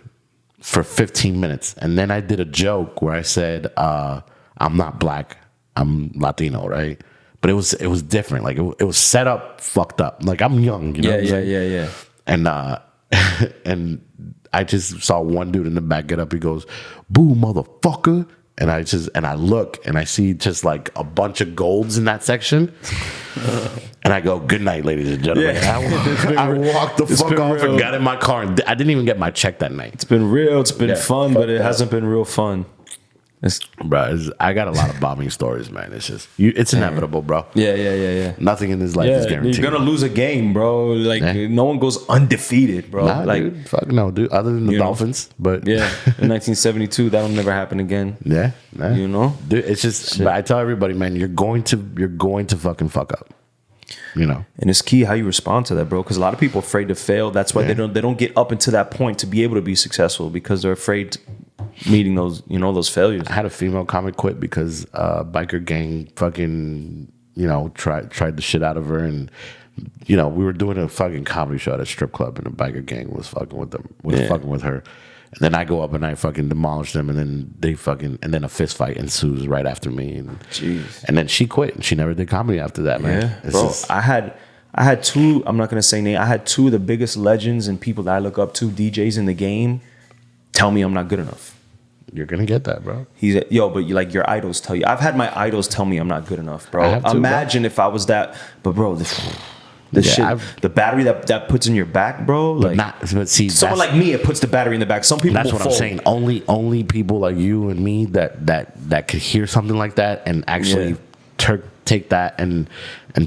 for 15 minutes. And then I did a joke where I said, I'm not black. I'm Latino, right? But it was different. Like, it was set up fucked up. Like, I'm young, you know what I'm saying? Yeah. And, and I just saw one dude in the back get up. He goes, boo, motherfucker. And I look and I see just like a bunch of golds in that section. And I go, good night, ladies and gentlemen. I walked the fuck off and got in my car. And I didn't even get my check that night. It's been real. It's been fun, but it hasn't been real fun. I got a lot of bombing stories, man. It's just, it's inevitable, bro. Yeah. Nothing in this life is guaranteed. You're gonna lose a game, bro. Like no one goes undefeated, bro. Nah, like, dude, fuck no, dude. Other than the Dolphins, but in 1972, that'll never happen again. Yeah, dude. It's just. But I tell everybody, man, you're going to fucking fuck up. And it's key how you respond to that, bro. Because a lot of people are afraid to fail. That's why they don't get up into that point to be able to be successful because they're afraid meeting those those failures. I had a female comic quit because biker gang fucking tried the shit out of her, and we were doing a fucking comedy show at a strip club, and a biker gang was fucking with them, fucking with her. And then I go up and I fucking demolish them, and then a fist fight ensues right after me, and then she quit and she never did comedy after that, man. Yeah, bro. I had two. I'm not gonna say name. I had two of the biggest legends and people that I look up to, DJs in the game, tell me I'm not good enough. You're gonna get that, bro. But your idols tell you. I've had my idols tell me I'm not good enough, bro. Imagine if I was that, but bro, the battery that puts in your back, bro. But see, someone like me, it puts the battery in the back. Some people. That's what I'm saying. Only people like you and me that could hear something like that and actually take that and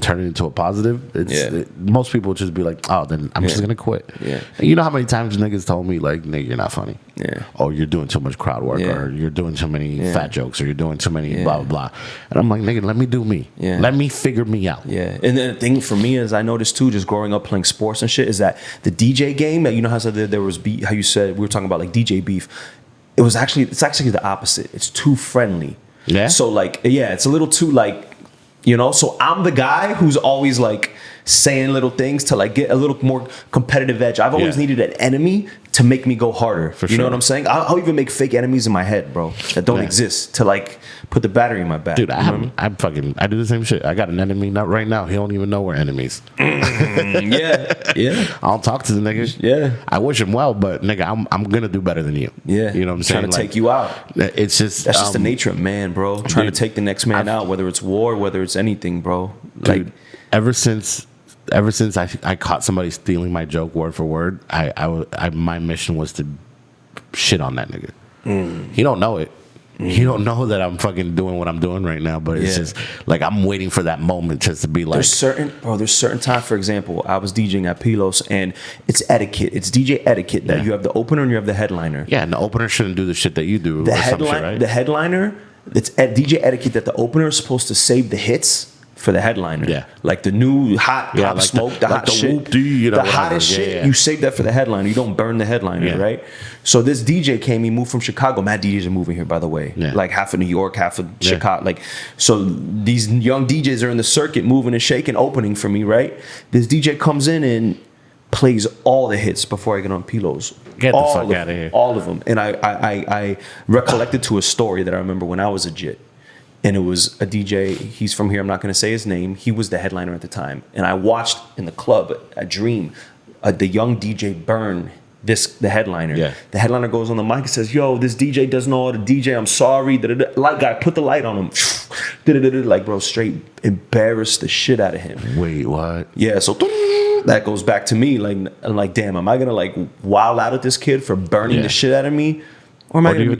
turn it into a positive. Most people would just be like, oh, then I'm just gonna quit. Yeah. And you know how many times niggas told me like, nigga, you're not funny. Yeah. Or you're doing too much crowd work, or you're doing too many fat jokes, or you're doing too many blah blah blah. And I'm like, nigga, let me do me. Yeah. Let me figure me out. Yeah. And the thing for me is I noticed too, just growing up playing sports and shit, is that the DJ game, you know how there was beef, how you said we were talking about like DJ beef. It's actually the opposite. It's too friendly. Yeah. So it's a little too so I'm the guy who's always like, saying little things to like get a little more competitive edge. I've always needed an enemy to make me go harder. You know what I'm saying? I'll even make fake enemies in my head, bro, that don't exist to like put the battery in my back. Dude, I do the same shit. I got an enemy not right now. He don't even know we're enemies. Yeah. I don't talk to the niggas. Yeah. I wish him well, but nigga, I'm gonna do better than you. Yeah. You know what I'm saying? Trying to take you out. That's just the nature of man, bro. Trying to take the next man out, whether it's war, whether it's anything, bro. Like dude, ever since I caught somebody stealing my joke word for word, my mission was to shit on that nigga. He don't know it. He don't know that I'm fucking doing what I'm doing right now, but it's just like I'm waiting for that moment just to be like. There's certain time. For example, I was DJing at Pilos, and it's etiquette. It's DJ etiquette that you have the opener and you have the headliner. Yeah, and the opener shouldn't do the shit that you do. The headliner. It's at DJ etiquette that the opener is supposed to save the hits for the headliner. Yeah. Like the new hot like smoke, the hot shit. The hottest shit, you save that for the headliner. You don't burn the headliner, right? So this DJ came, he moved from Chicago. Mad DJs are moving here, by the way. Yeah. Like half of New York, half of Chicago. Like, so these young DJs are in the circuit moving and shaking, opening for me, right? This DJ comes in and plays all the hits before I get on Pilos. Get the fuck out of here. All of them. And I recollected to a story that I remember when I was a JIT. And it was a DJ, he's from here, I'm not going to say his name. He was the headliner at the time. And I watched in the club, a dream, the young DJ burn the headliner. Yeah. The headliner goes on the mic and says, yo, this DJ doesn't know how to DJ, I'm sorry. Light guy, put the light on him. Like, bro, straight embarrassed the shit out of him. Wait, what? Yeah, so that goes back to me. Like, damn, am I going to like wild out at this kid for burning the shit out of me? Or am I going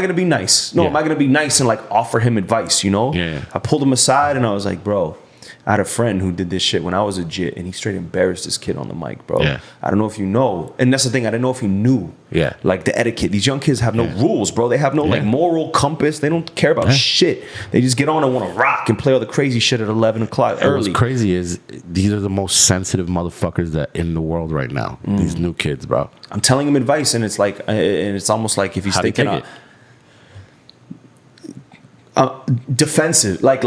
to be nice? No, am I going to be nice and like offer him advice, you know? Yeah. I pulled him aside and I was like, bro, I had a friend who did this shit when I was a JIT, and he straight embarrassed this kid on the mic, bro. Yeah. I don't know if you know. And that's the thing, I didn't know if he knew. Yeah. Like the etiquette. These young kids have no rules, bro. They have no like moral compass. They don't care about shit. They just get on and want to rock and play all the crazy shit at 11 o'clock early. What's crazy is these are the most sensitive motherfuckers that in the world right now. These new kids, bro. I'm telling them advice, and it's like, and it's almost like if he's thinking defensive, like,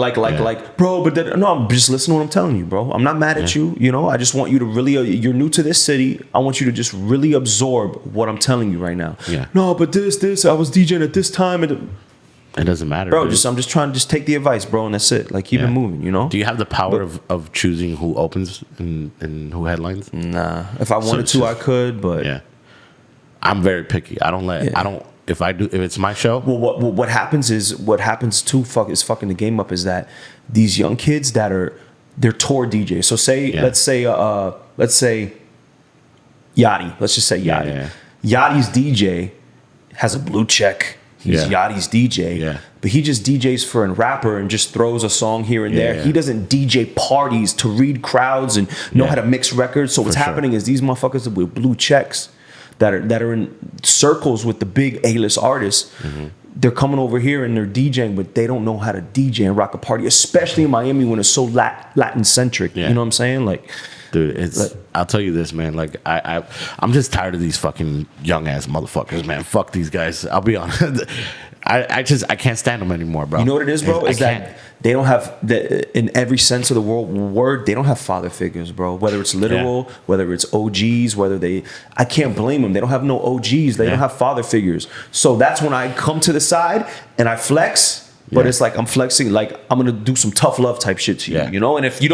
bro, but no, I'm just listening to what I'm telling you, bro. I'm not mad at you, you know. I just want you to really, you're new to this city. I want you to just really absorb what I'm telling you right now. Yeah. No, but this, I was DJing at this time, and it doesn't matter, bro. I'm just trying to take the advice, bro, and that's it. Like, keep it moving, you know. Do you have the power of choosing who opens and who headlines? Nah, if I wanted to, I could, but I'm very picky. I don't. If it's my show. Well, what happens is fucking the game up is that these young kids they're tour DJs. So let's say Yachty. Let's just say Yachty. Yachty's DJ has a blue check. He's Yachty's DJ, but he just DJs for a rapper and just throws a song here and there. He doesn't DJ parties to read crowds and know how to mix records. So what's happening is these motherfuckers with blue checks that are in circles with the big A-list artists, they're coming over here and they're DJing, but they don't know how to DJ and rock a party, especially in Miami when it's so Latin-centric. You know what I'm saying? Like, dude, I'll tell you this, man. Like, I'm just tired of these fucking young-ass motherfuckers, man. Fuck these guys. I'll be honest. I can't stand them anymore, bro. You know what it is, bro? Is that they don't have, in every sense of the word, they don't have father figures, bro. Whether it's literal, whether it's OGs, I can't blame them. They don't have no OGs. They don't have father figures. So that's when I come to the side and I flex. But it's like I'm flexing, like I'm gonna do some tough love type shit to you, you know. And if you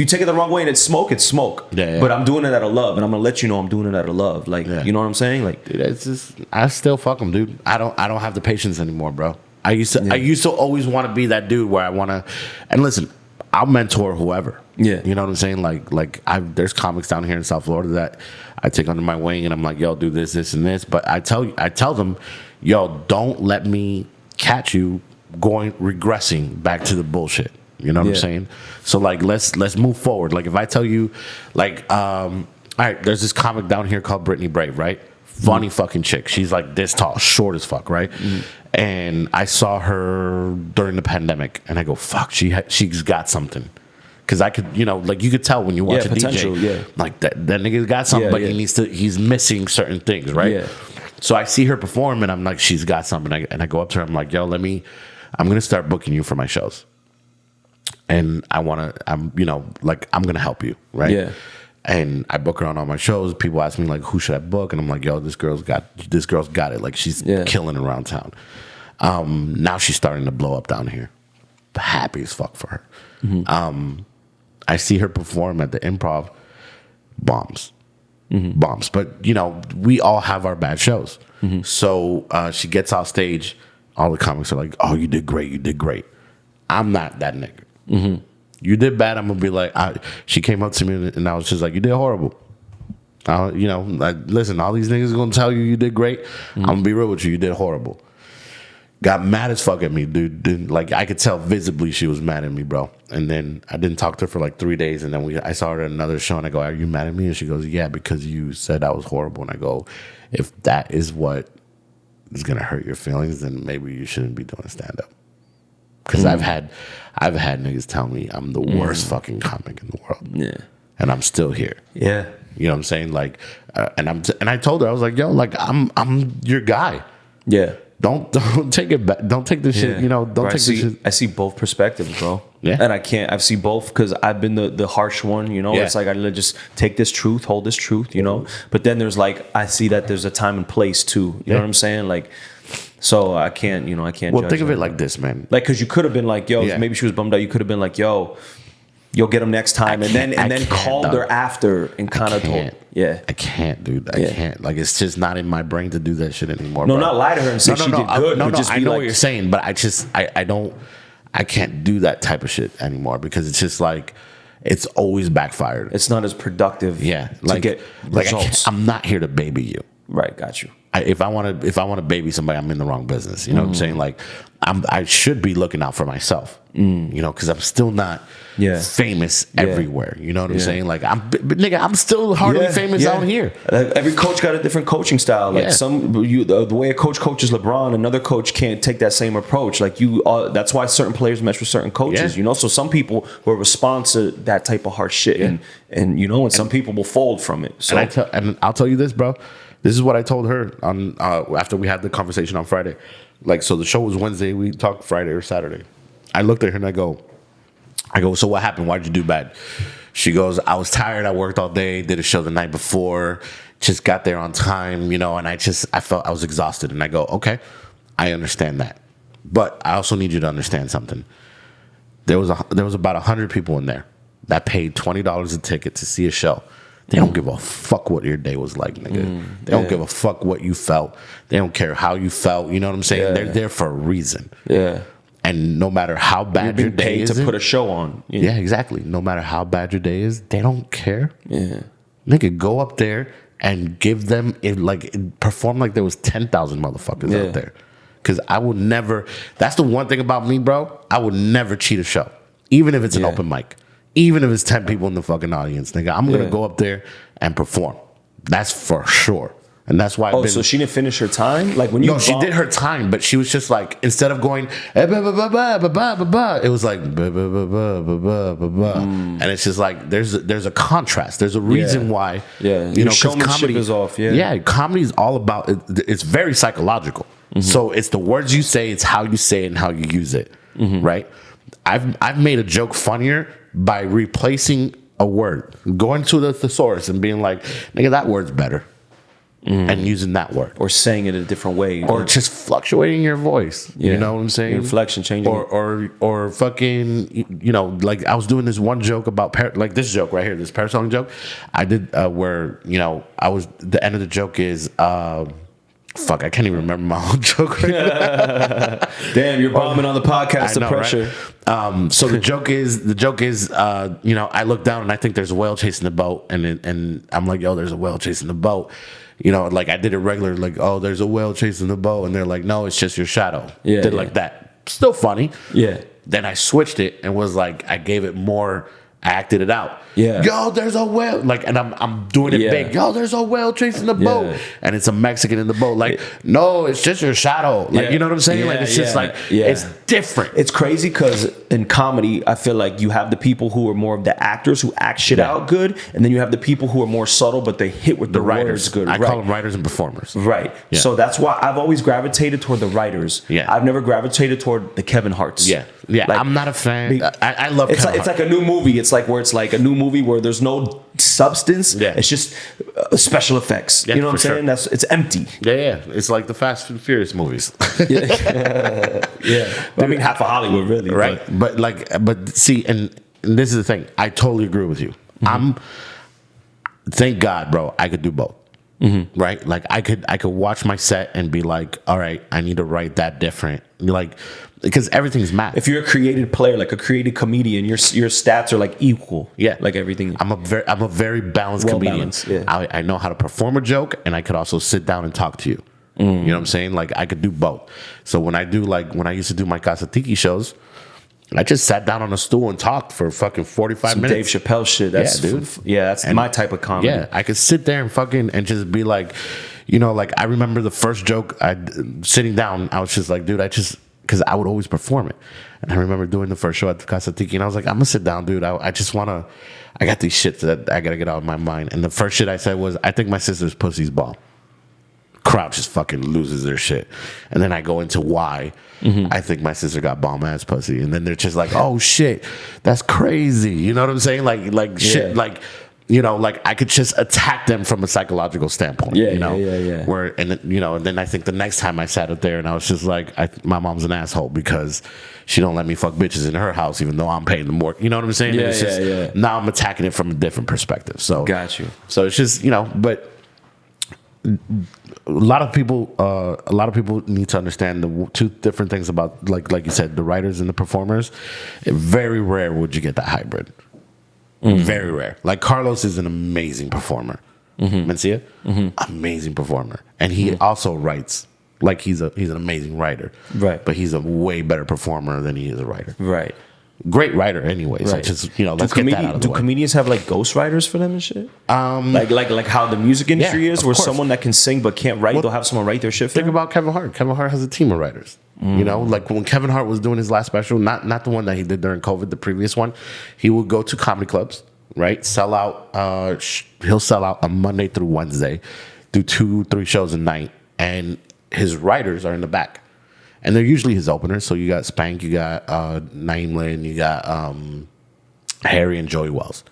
take it the wrong way and it's smoke, it's smoke. But I'm doing it out of love, and I'm gonna let you know I'm doing it out of love. Like, you know what I'm saying? Like, dude, it's just I still fuck them, dude. I don't have the patience anymore, bro. I used to always want to be that dude where I want to, and listen, I'll mentor whoever. Yeah, you know what I'm saying? Like there's comics down here in South Florida that I take under my wing, and I'm like, yo, do this, and this. But I tell them, yo, don't let me catch you regressing back to the bullshit. You know what I'm saying? So like let's move forward. Like if I tell you, like all right, there's this comic down here called Brittany Brave, right? Funny fucking chick. She's like this tall, short as fuck, right? And I saw her during the pandemic, and I go, fuck, she's got something. Because I could, you know, like you could tell when you watch a DJ, like that nigga's got something, but he's missing certain things, right? Yeah. So I see her perform, and I'm like, she's got something. And I go up to her, I'm like, yo, I'm going to start booking you for my shows. and I'm gonna help you, right? Yeah. And I book her on all my shows. People ask me like, who should I book? And I'm like, yo, this girl's got it. Like she's killing around town. Now she's starting to blow up down here. Happy as fuck for her. Mm-hmm. I see her perform at the Improv. Bombs. But we all have our bad shows. Mm-hmm. So she gets off stage. All the comics are like, oh, you did great. I'm not that nigga. Mm-hmm. You did bad. I'm gonna be like, she came up to me and I was just like, you did horrible. Listen, all these niggas are gonna tell you did great. I'm gonna be real with you. You did horrible. Got mad as fuck at me, dude. Like I could tell visibly she was mad at me, bro. And then I didn't talk to her for like 3 days. And then I saw her at another show and I go, are you mad at me? And she goes, yeah, because you said I was horrible. And I go, if that is what is gonna hurt your feelings, then maybe you shouldn't be doing stand up. Because I've had niggas tell me I'm the worst fucking comic in the world. Yeah. And I'm still here. Yeah. You know what I'm saying? Like, and I told her, I was like, yo, like I'm your guy. Yeah. Don't take it back. Don't take this shit. Don't take this shit. I see both perspectives, bro. Yeah. And I see both because I've been the harsh one. Yeah. It's like I just take this truth, hold this truth. But then there's like I see that there's a time and place too. You know what I'm saying? Like. So I can't. Well, think of it like this, man. Like, because you could have been like, yo, maybe she was bummed out. You could have been like, yo, you'll get him next time, and then called her after and kind of told. Yeah, I can't, dude. I can't. Like, it's just not in my brain to do that shit anymore. No, bro. not lie to her and say she did good. No, I know what you're saying, but I can't do that type of shit anymore because it's just like. It's always backfired. It's not as productive. Yeah, to get results. I'm not here to baby you. Right, got you. If I want to baby somebody, I'm in the wrong business. You know what I'm saying? Like, I should be looking out for myself. Because I'm still not famous everywhere. You know what I'm saying? Like, I'm still hardly famous out here. Every coach got a different coaching style. Like the way a coach coaches LeBron, another coach can't take that same approach. Like that's why certain players mesh with certain coaches. So some people will respond to that type of harsh shit, and some people will fold from it. So and I'll tell you this, bro. This is what I told her on after we had the conversation on Friday. Like, so the show was Wednesday. We talked Friday or Saturday. I looked at her and I go, so what happened? Why'd you do bad? She goes, I was tired. I worked all day, did a show the night before, just got there on time, and I felt I was exhausted. And I go, okay, I understand that. But I also need you to understand something. There was about 100 people in there that paid $20 a ticket to see a show. They don't give a fuck what your day was like, nigga. They don't give a fuck what you felt. They don't care how you felt. You know what I'm saying? Yeah. They're there for a reason. Yeah. And no matter how bad your day is, to put a show on. Yeah, exactly. No matter how bad your day is, they don't care. Yeah. Nigga, go up there and give them perform like there was 10,000 motherfuckers out there. Because I would never. That's the one thing about me, bro. I would never cheat a show, even if it's an open mic. Even if it's 10 people in the fucking audience, nigga, I'm going to go up there and perform. That's for sure. And that's why. So she didn't finish her time? Like when you. No, she did her time, but she was just like, instead of going, it was like, and it's just like, there's a contrast. There's a reason why. Yeah. Because comedy is off. Yeah. Yeah. Comedy is all about, it's very psychological. Mm-hmm. So it's the words you say, it's how you say it and how you use it. Mm-hmm. Right. I've made a joke funnier by replacing a word, going to the thesaurus and being like, nigga, that word's better. And using that word. Or saying it a different way. Or just fluctuating your voice. Yeah. You know what I'm saying? Your inflection changing. Or fucking, like I was doing this one joke about, like this joke right here, this parasailing joke. I did where, the end of the joke is, fuck, I can't even remember my own joke right now. Damn, you're bombing on the podcast. The pressure. Right? So the joke is, I look down and I think there's a whale chasing the boat, and I'm like, yo, there's a whale chasing the boat. Like I did it regular, like, oh, there's a whale chasing the boat, and they're like, no, it's just your shadow. Yeah, did like that. Still funny. Yeah. Then I switched it and was like, I gave it more. I acted it out. Yeah. Yo, there's a whale. Like, and I'm doing it big. Yo, there's a whale chasing the boat. And it's a Mexican in the boat. Like, no, it's just your shadow. Like, you know what I'm saying? Like, it's just like, it's different. It's crazy because in comedy, I feel like you have the people who are more of the actors who act shit out good, and then you have the people who are more subtle, but they hit with the writers words good. I call them writers and performers. Right. Yeah. So that's why I've always gravitated toward the writers. Yeah. I've never gravitated toward the Kevin Harts. Yeah. Yeah. Like, I'm not a fan. I love it's Kevin like, Hart. it's like a new movie. It's like a new movie where there's no substance. Yeah. It's just special effects. Yeah, you know what I'm for sure. saying? It's empty. Yeah. It's like the Fast and Furious movies. Yeah. I mean, half of Hollywood, really. Right. But see, and this is the thing. I totally agree with you. Thank God, bro, I could do both. Right? Like I could watch my set and be like, all right, I need to write that different. Like, because everything's math. If you're a creative player, like a creative comedian, your stats are like equal. Yeah. Like everything. I'm a very balanced comedian. Balanced, yeah. I know how to perform a joke, and I could also sit down and talk to you. You know what I'm saying? Like I could do both. So when I used to do my Casa Tiki shows, I just sat down on a stool and talked for fucking 45 minutes. Dave Chappelle shit. That's, dude. That's my type of comedy. Yeah, I could sit there and fucking and just be like, you know, like I remember the first joke sitting down, I was just like, dude, because I would always perform it. And I remember doing the first show at the Casa Tiki, and I was like, I'm gonna sit down, dude. I just wanna, I got these shits that I gotta get out of my mind. And the first shit I said was, I think my sister's pussy's ball. Crowd just fucking loses their shit. And then I go into why I think my sister got bomb ass pussy. And then they're just like, oh shit, that's crazy. You know what I'm saying? Like shit, like, you know, like I could just attack them from a psychological standpoint. Yeah, you know? yeah. Where, and you know, and then I think the next time I sat up there and I was just like, my mom's an asshole because she don't let me fuck bitches in her house, even though I'm paying the more. You know what I'm saying? Yeah, it's just, yeah. Now I'm attacking it from a different perspective. So Got you. So it's just, you know, but a lot of people need to understand the two different things about, like you said, the writers and the performers. Very rare would you get that hybrid. Very rare. Like Carlos is an amazing performer. Mencia, amazing performer, and he also writes. Like he's an amazing writer, right? But he's a way better performer than he is a writer, right? Great writer, anyways. Right. So just, you know, let's get that out of the way. Do comedians have like ghostwriters for them and shit? Like how the music industry is, where someone that can sing but can't write, they'll have someone write their shit for them? Think about Kevin Hart. Kevin Hart has a team of writers. You know, like when Kevin Hart was doing his last special, not the one that he did during COVID, the previous one, he would go to comedy clubs, right? Sell out. He'll sell out on Monday through Wednesday, do 2-3 shows a night, and his writers are in the back. And they're usually his openers. So you got Spank, you got Naeem Lynn, you got Harry and Joey Wells.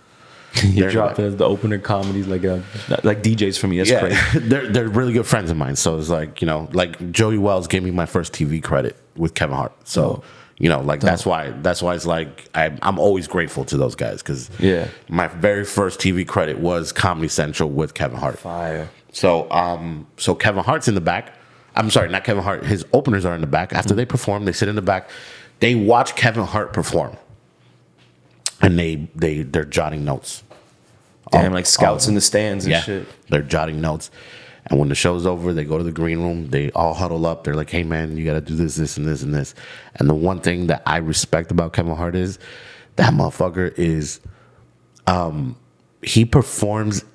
You drop as the opener comedies like DJs for me. That's crazy. They're really good friends of mine. So it's like, you know, like Joey Wells gave me my first TV credit with Kevin Hart. So you know, like that's why it's like I'm always grateful to those guys because my very first TV credit was Comedy Central with Kevin Hart. Fire. So so Kevin Hart's in the back. I'm sorry, not Kevin Hart. His openers are in the back. After they perform, they sit in the back. They watch Kevin Hart perform, and they're jotting notes. Damn, like scouts in the stands and shit. They're jotting notes. And when the show's over, they go to the green room. They all huddle up. They're like, "Hey, man, you got to do this, this, and this, and this." And the one thing that I respect about Kevin Hart is that motherfucker is, he performs.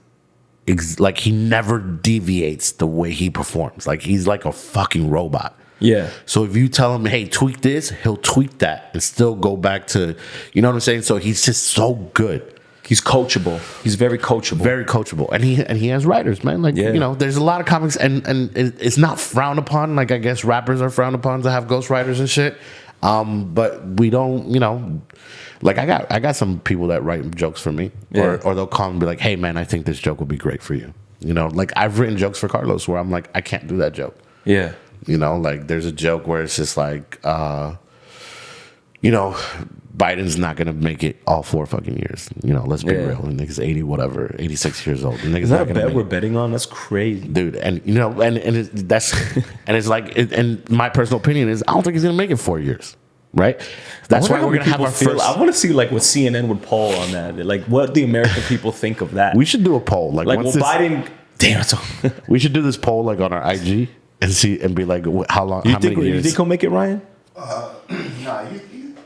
Like he never deviates the way he performs. Like he's like a fucking robot. Yeah. So if you tell him, hey, tweak this, he'll tweak that and still go back to, you know what I'm saying? So he's just so good. He's coachable. He's very coachable. Very coachable. And he has writers, man. Like, you know, there's a lot of comics and it's not frowned upon. Like I guess rappers are frowned upon to have ghostwriters and shit. But we don't, you know, like I got some people that write jokes for me, or they'll call and be like, "Hey, man, I think this joke would be great for you." You know, like I've written jokes for Carlos where I'm like, I can't do that joke. Yeah, you know, like there's a joke where it's just like, you know, Biden's not gonna make it all 4 fucking years. You know, let's be real. The nigga's 86 years old. The nigga's Is that not a bet we're betting on? That's crazy, dude. And you know, and that's and it's like, and my personal opinion is, I don't think he's gonna make it 4 years. Right, that's why we're gonna have our first. I want to see like what CNN would poll on that, like what the American people think of that. We should do a poll, like will Biden? Damn, it's we should do this poll like on our IG and see and be like, how long? How many years? You think he'll make it, Ryan? Nah, I mean,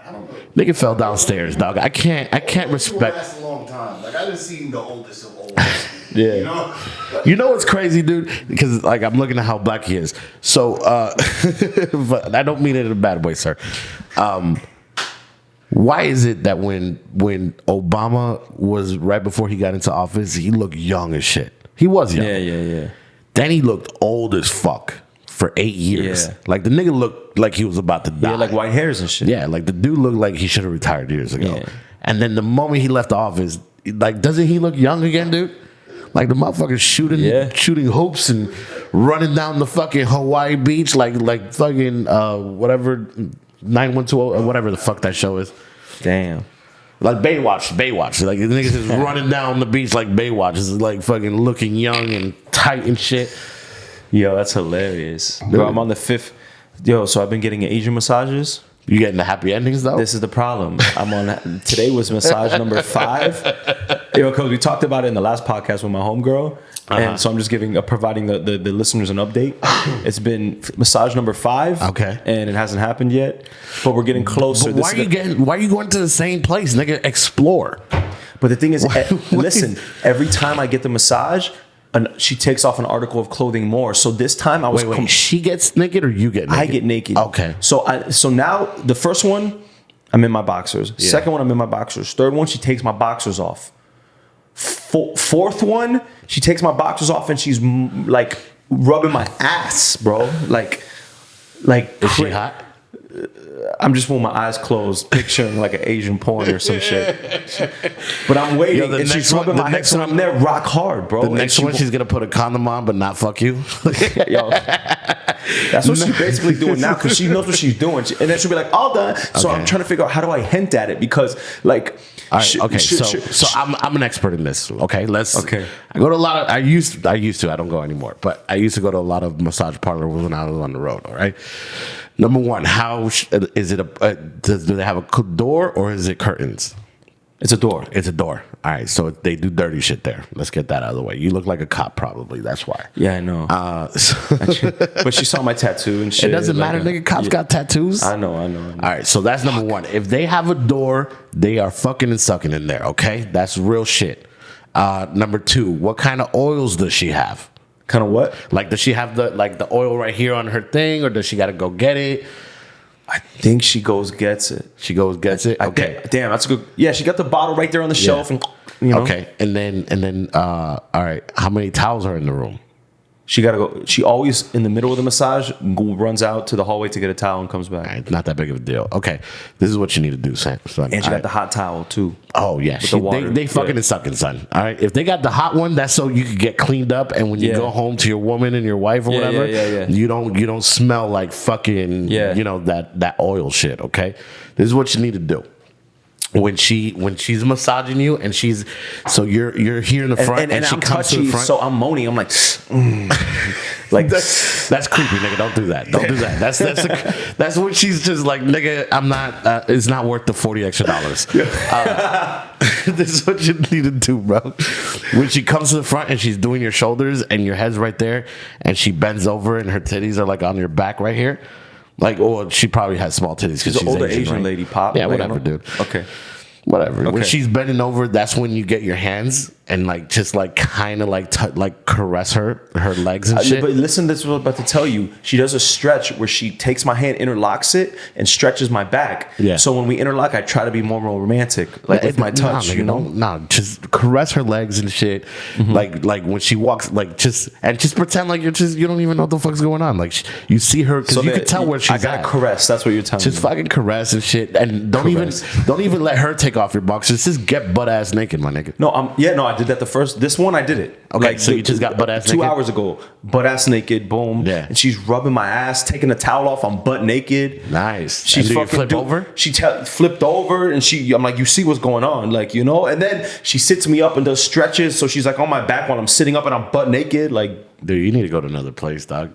I don't know. Nigga fell downstairs, dog. I can't respect. Last a long time. Like I just seen the oldest of oldest. Yeah. You know what's crazy, dude? Because like I'm looking at how black he is. So but I don't mean it in a bad way, sir. Why is it that when Obama was right before he got into office, he looked young as shit? He was young. Yeah. Then he looked old as fuck for 8 years. Yeah. Like the nigga looked like he was about to die. Yeah, like white hairs and shit. Yeah, like the dude looked like he should have retired years ago. Yeah. And then the moment he left the office, like, doesn't he look young again, dude? Like the motherfucker's shooting hoops and running down the fucking Hawaii beach like fucking whatever 9120 or whatever the fuck that show is. Damn. Like Baywatch. Like the niggas is running down the beach like Baywatch. Is like fucking looking young and tight and shit. Yo, that's hilarious. Bro, I'm on the 5th. Yo, so I've been getting Asian massages. You getting the happy endings though? This is the problem. Today was massage number 5. Yo, because we talked about it in the last podcast with my homegirl. And so I'm just providing the listeners an update. It's been massage number 5. Okay. And it hasn't happened yet. But we're getting closer. But why are you going to the same place, nigga? Explore. But the thing is, listen, every time I get the massage, she takes off an article of clothing more. So this time I was... Wait, she gets naked or you get naked? I get naked. Okay. So now the first one, I'm in my boxers. Yeah. Second one, I'm in my boxers. Third one, she takes my boxers off. Fourth one, she takes my boxers off and she's like rubbing my ass, bro. Like is she hot? I'm just with my eyes closed, picturing like an Asian porn or some shit. But I'm waiting, and she's rubbing my head, so I'm there rock hard, bro. The next one, she's gonna put a condom on, but not fuck you. Yo, that's what she's basically doing now because she knows what she's doing, and then she'll be like, "All done." So I'm trying to figure out how do I hint at it because, like, all right, okay. So I'm an expert in this. Okay, Okay. I go to a lot of. I used to. I don't go anymore, but I used to go to a lot of massage parlors when I was on the road. All right. Number one, how is it? Do they have a door or is it curtains? It's a door. It's a door. All right, so they do dirty shit there. Let's get that out of the way. You look like a cop, probably. That's why. Yeah, I know. But she saw my tattoo and shit. It doesn't matter, nigga. Cops got tattoos. I know. All right, so that's number one. If they have a door, they are fucking and sucking in there. Okay, that's real shit. Number two, what kind of oils does she have? Kind of what? Like, does she have the oil right here on her thing, or does she got to go get it? I think she goes gets it. She goes gets it. Okay, damn, that's a good. Yeah, she got the bottle right there on the shelf, and you know. Okay, and then all right. How many towels are in the room? She gotta go. She always in the middle of the massage runs out to the hallway to get a towel and comes back. Right, not that big of a deal. Okay, this is what you need to do, son. And she got the hot towel too. Oh yeah, they fucking and sucking, son. All right, if they got the hot one, that's so you can get cleaned up, and when you go home to your woman and your wife or whatever, you don't smell like fucking that oil shit. Okay, this is what you need to do. When she's massaging you and you're here in the front and she I'm comes touchy, to the front, so I'm moaning. I'm like, like that's creepy, nigga. Don't do that. Don't do that. That's when she's just like, nigga, I'm not. It's not worth the $40 extra. This is what you need to do, bro. When she comes to the front and she's doing your shoulders and your head's right there, and she bends over and her titties are like on your back right here. Like, or she probably has small titties because she's an older Asian, right? lady pop. Yeah, whatever, dude. Okay. Whatever. Okay. When she's bending over, that's when you get your hands and like just like kind of like caress her legs and shit. But listen, this is what I'm about to tell you. She does a stretch where she takes my hand, interlocks it, and stretches my back. Yeah. So when we interlock, I try to be more romantic, like with my touch. Nigga, just caress her legs and shit. Mm-hmm. Like when she walks, like just pretend like you don't even know what the fuck's going on. Like you see her because you can tell where she's at. I gotta caress. That's what you're telling me. Just fucking caress and shit, and don't even let her take off your boxers. Just get butt ass naked, my nigga. No, I did that the first. This one I did it. Okay, like, so you just got butt ass naked 2 hours ago. Butt ass naked, boom. Yeah. And she's rubbing my ass, taking the towel off. I'm butt naked. Nice. She's fucking flip over. She flipped over, and I'm like, you see what's going on, like, you know. And then she sits me up and does stretches, so she's like on my back while I'm sitting up and I'm butt naked, like. Dude, you need to go to another place, dog.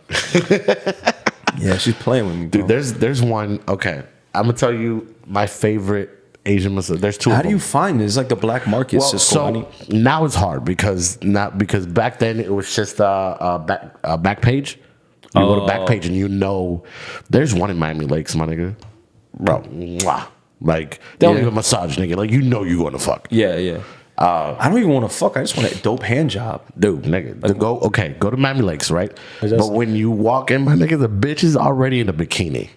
Yeah, she's playing with me, bro. Dude. There's one. Okay, I'm gonna tell you my favorite Asian massage. There's two. How do you find it? It's like the black market. Well, so now it's hard because back then it was just back page. You go to back page and there's one in Miami Lakes, my nigga, bro. Mwah. Like they don't even massage, nigga. Like you're going to fuck. Yeah. I don't even want to fuck. I just want a dope hand job, dude. Nigga, like, go to Miami Lakes, right? But when you walk in, my nigga, the bitch is already in a bikini.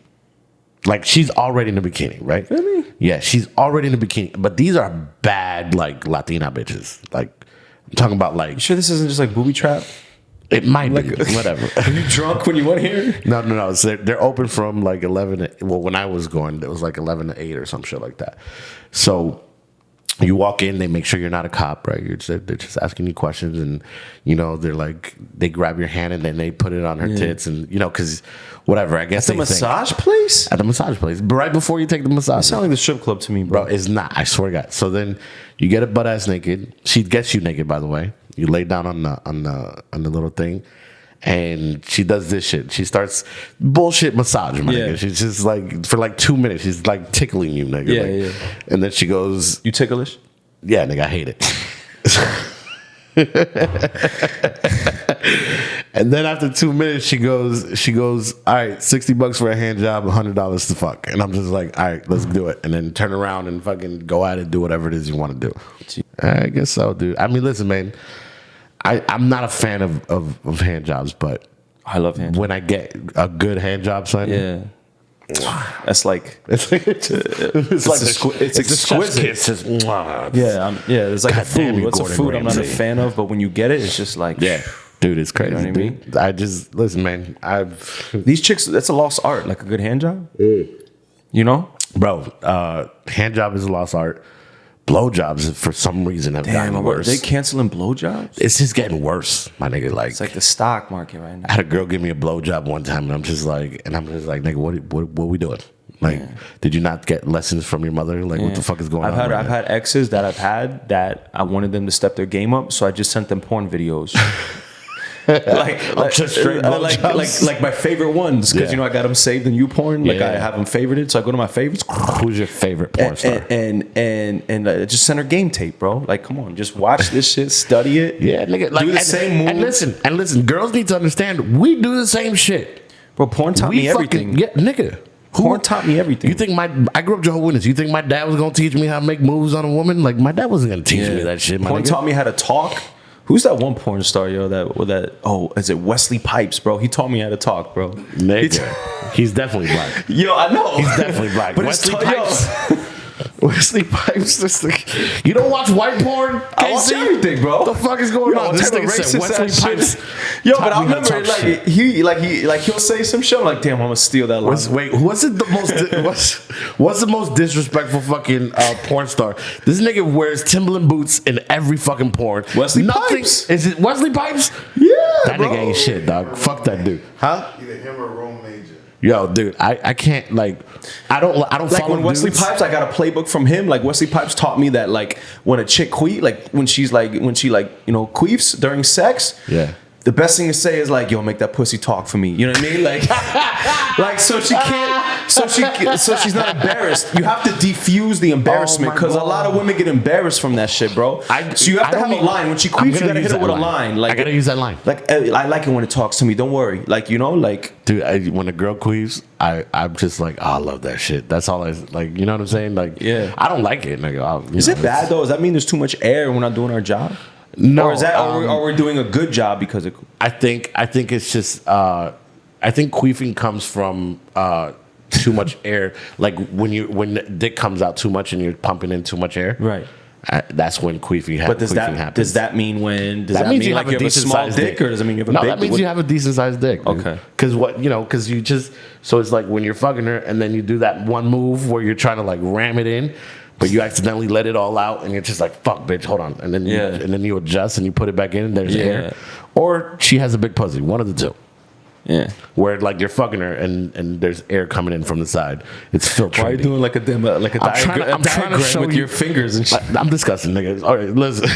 Like she's already in the bikini, right? Really? Yeah, she's already in the bikini. But these are bad like Latina bitches. Like I'm talking about like. You sure this isn't just like booby trap? It might be whatever. Are you drunk when you went here? No. So they're open from like 11. When I was going, it was like 11 to 8 or some shit like that. So you walk in, they make sure you're not a cop, right? They're just asking you questions, and they're like they grab your hand and then they put it on her tits, and because whatever. I guess at the massage place. At the massage place, but right before you take the massage. It sounds like the strip club to me, bro. Bro, it's not. I swear to God. So then you get it butt ass naked. She gets you naked, by the way. You lay down on the little thing, and she does this shit. She starts bullshit massage, my nigga. She's just like for like 2 minutes. She's like tickling you, nigga. Yeah. And then she goes, "You ticklish?" Yeah, nigga, I hate it. And then after 2 minutes, she goes, all right, $60 for a hand job, $100 to fuck. And I'm just like, all right, let's do it. And then turn around and fucking go at it, do whatever it is you want to do. I guess so, dude. I mean, listen, man, I'm not a fan of hand jobs, but I love hand jobs. When I get a good hand job, son. Yeah. That's like it's exquisite. It's just it's like a food. What's a food I'm not a fan of, but when you get it, it's just like dude, it's crazy. You know what I mean? I just listen, man. These chicks, that's a lost art. Like a good hand job, bro. Hand job is a lost art. Blowjobs, for some reason, have gotten worse. Are they canceling blowjobs? It's just getting worse, my nigga. Like it's like the stock market right now. I had a girl give me a blowjob one time, and I'm just like, nigga, what we doing? Like, did you not get lessons from your mother? Like, what the fuck is going on? I've had exes that I wanted them to step their game up, so I just sent them porn videos. like my favorite ones, because I got them saved in YouPorn. Like I have them favorited, so I go to my favorites. Who's your favorite porn star? And just send her game tape, bro. Like, come on, just watch this shit, study it. Yeah, nigga. Like, do the same move. And listen, girls need to understand we do the same shit. Bro, porn taught me everything. Yeah, nigga. Porn taught me everything. You think I grew up Jehovah's Witness. You think my dad was gonna teach me how to make moves on a woman? Like, my dad wasn't gonna teach me that shit. Porn taught me how to talk. Who's that one porn star, yo? Is it Wesley Pipes, bro? He taught me how to talk, bro. Nigga, he's definitely black. Yo, I know. He's definitely black. But Wesley Pipes. Wesley Pipes. This you don't watch white porn? I watch everything, bro. What the fuck is going on? This nigga said Wesley Pipes. Yo, but I remember he'll say some shit. I'm like, damn, I'm gonna steal that line. Wait, what's the most disrespectful fucking porn star? This nigga wears Timberland boots in every fucking porn. Wesley Pipes. Is it Wesley Pipes? Yeah, that nigga ain't shit, dog. Fuck that dude. Huh? Either him or Rome Major. Yo, dude, I can't I don't like follow when Wesley Pipes. I got a playbook from him. Like Wesley Pipes taught me that like when a chick when she queefs during sex. Yeah. The best thing to say is like, yo, make that pussy talk for me. You know what I mean? Like so she can't, so she's not embarrassed. You have to defuse the embarrassment because a lot of women get embarrassed from that shit, bro. So you have to have a line. When she queefs, you gotta hit her with a line. Like, I gotta use that line. Like, I like it when it talks to me. Don't worry. Like, dude, when a girl queefs, I'm just like, oh, I love that shit. That's all you know what I'm saying? Like, yeah. I don't like it, nigga. Is it bad though? Does that mean there's too much air and we're not doing our job? No, or is that or we're doing a good job because of? I think it's just I think queefing comes from too much air. Like when the dick comes out too much and you're pumping in too much air. Right. That's when queefing happens. But does that mean that mean you have a small dick, or does it mean you have a big? No, that means you have a decent sized dick. Dude. Okay. Because you just so it's like when you're fucking her and then you do that one move where you're trying to like ram it in. But you accidentally let it all out, and you're just like, "Fuck, bitch, hold on," and then you adjust and you put it back in. And there's air, or she has a big pussy. One of the two. Yeah. Where like you're fucking her and there's air coming in from the side. It's filtering. Why are you doing like a diagram? I'm trying to show with your fingers and shit. I'm disgusting, nigga. All right, listen.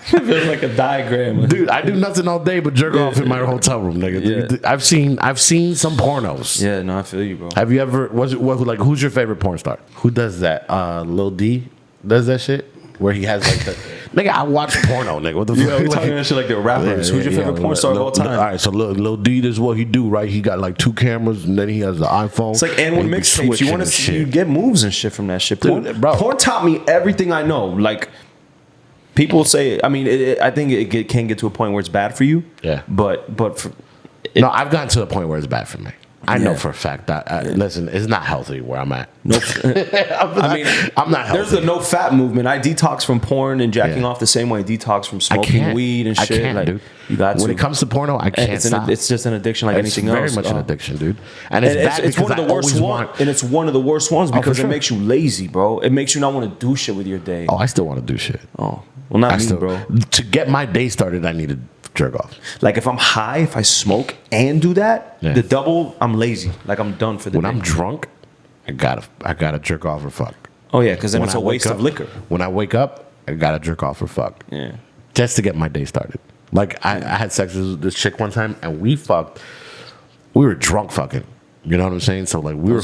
Feels like a diagram, dude. I do nothing all day but jerk off in my hotel room, nigga. Yeah. I've seen some pornos. Yeah, no, I feel you, bro. Have you ever? Who's your favorite porn star? Who does that? Lil D does that shit where he has like the. Nigga, I watch porno, nigga. What the fuck? We talking that shit like the rappers. Who's your favorite porn star of all time? All right, so Lil D, this is what he do, right? He got like 2 cameras, and then he has the iPhone. It's like N1 mixtapes. You want to see you get moves and shit from that shit. Porn taught me everything I know. Like people say, I mean, I think it can get to a point where it's bad for you. Yeah, but no, I've gotten to the point where it's bad for me. I know for a fact that listen, it's not healthy where I'm at. No, I'm not healthy. There's the no fat movement. I detox from porn and jacking off the same way I detox from smoking weed and shit. I can't, like, dude. You got when it comes to porno, I can't stop. It's just an addiction like anything else. It's very much an addiction, dude. And it's one of the worst ones. And it's one of the worst ones because it makes you lazy, bro. It makes you not want to do shit with your day. Oh, I still want to do shit. Oh, well, not me, bro. To get my day started, I need to jerk off. Like if I'm high, if I smoke and do that, the double, I'm lazy. Like I'm done for the day. When I'm drunk, I gotta jerk off or fuck. Oh yeah, because then it's a waste of liquor. When I wake up, I gotta jerk off or fuck. Yeah, just to get my day started. Like I had sex with this chick one time and we fucked. We were drunk fucking. You know what I'm saying? So like we were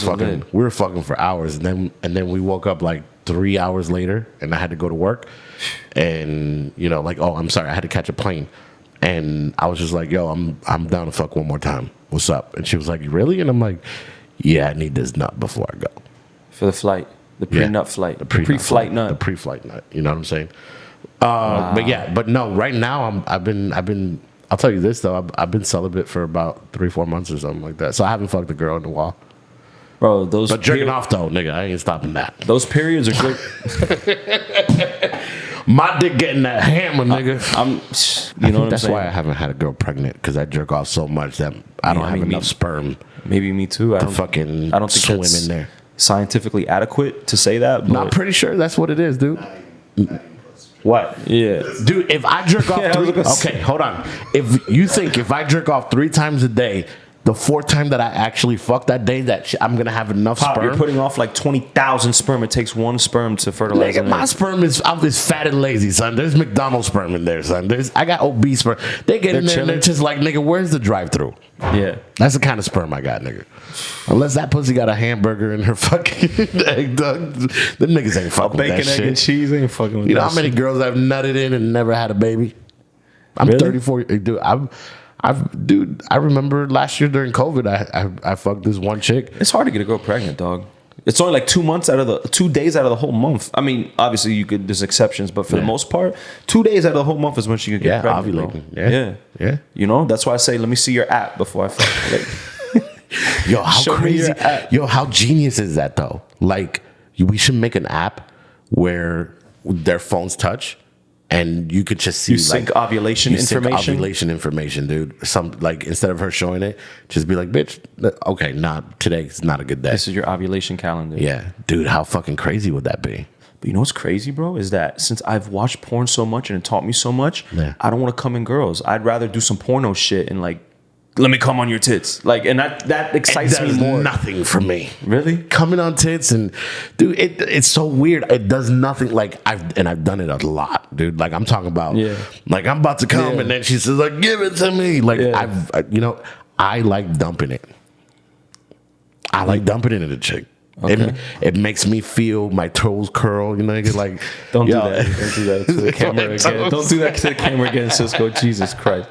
fucking for hours, and then we woke up like 3 hours later, and I had to go to work, and like, oh, I'm sorry, I had to catch a plane, and I was just like, yo, I'm down to fuck one more time. What's up? And she was like, really? And I'm like, yeah, I need this nut before I go. For the flight, the pre-nut flight, the pre-flight nut, the pre-flight nut. You know what I'm saying? Wow. But no, right now I've been. I'll tell you this though, I've been celibate for about 3-4 months or something like that. So I haven't fucked a girl in a while. Bro, but jerking off though, nigga, I ain't stopping that. Those periods are good. My dick getting that hammer, nigga. You know what I'm that's saying? why I haven't had a girl pregnant, because I jerk off so much that I don't have enough sperm. Maybe me too. I don't think swim that's in there. Scientifically adequate to say that. But I'm pretty sure that's what it is, dude. What? Yeah. Dude, if I jerk off okay, hold on. If I jerk off 3 times a day, the 4th time that I actually fuck that day, I'm gonna have enough sperm. You're putting off like 20,000 sperm. It takes 1 sperm to fertilize. Nigga, my sperm is fat and lazy, son. There's McDonald's sperm in there, son. I got obese sperm. They get in there and they're just like, nigga, where's the drive-through? Yeah, that's the kind of sperm I got, nigga. Unless that pussy got a hamburger in her fucking egg, dog. Them niggas ain't fucking with that shit. Bacon, egg, and cheese ain't fucking with that. You know how many girls I've nutted in and never had a baby? I'm really? 34. Dude, I remember last year during COVID, I fucked this one chick. It's hard to get a girl pregnant, dog. It's only like 2 days out of the whole month. I mean, obviously there's exceptions, but for the most part, 2 days out of the whole month is when she could get pregnant. Ovulating. Yeah. You know, that's why I say, let me see your app before I fuck. Like, yo, how crazy! Yo, how genius is that though? Like, we should make an app where their phones touch. And you could just see sync ovulation information. Ovulation information, dude. Instead of her showing it, just be like, bitch, okay, today's not a good day. This is your ovulation calendar. Yeah, dude, how fucking crazy would that be? But you know what's crazy, bro? Is that since I've watched porn so much and it taught me so much, I don't want to come in girls. I'd rather do some porno shit and like, let me come on your tits. Like, and that excites me more. Nothing for me. Really? Coming on tits and dude, it's so weird. It does nothing. Like I've done it a lot, dude. Like I'm talking about like I'm about to come and then she says like, give it to me. Like I like dumping it. I like dumping it in a chick. Okay. It makes me feel my toes curl, like don't do that. Don't do that to the camera again. Don't do that to the camera again, Cisco. Jesus Christ.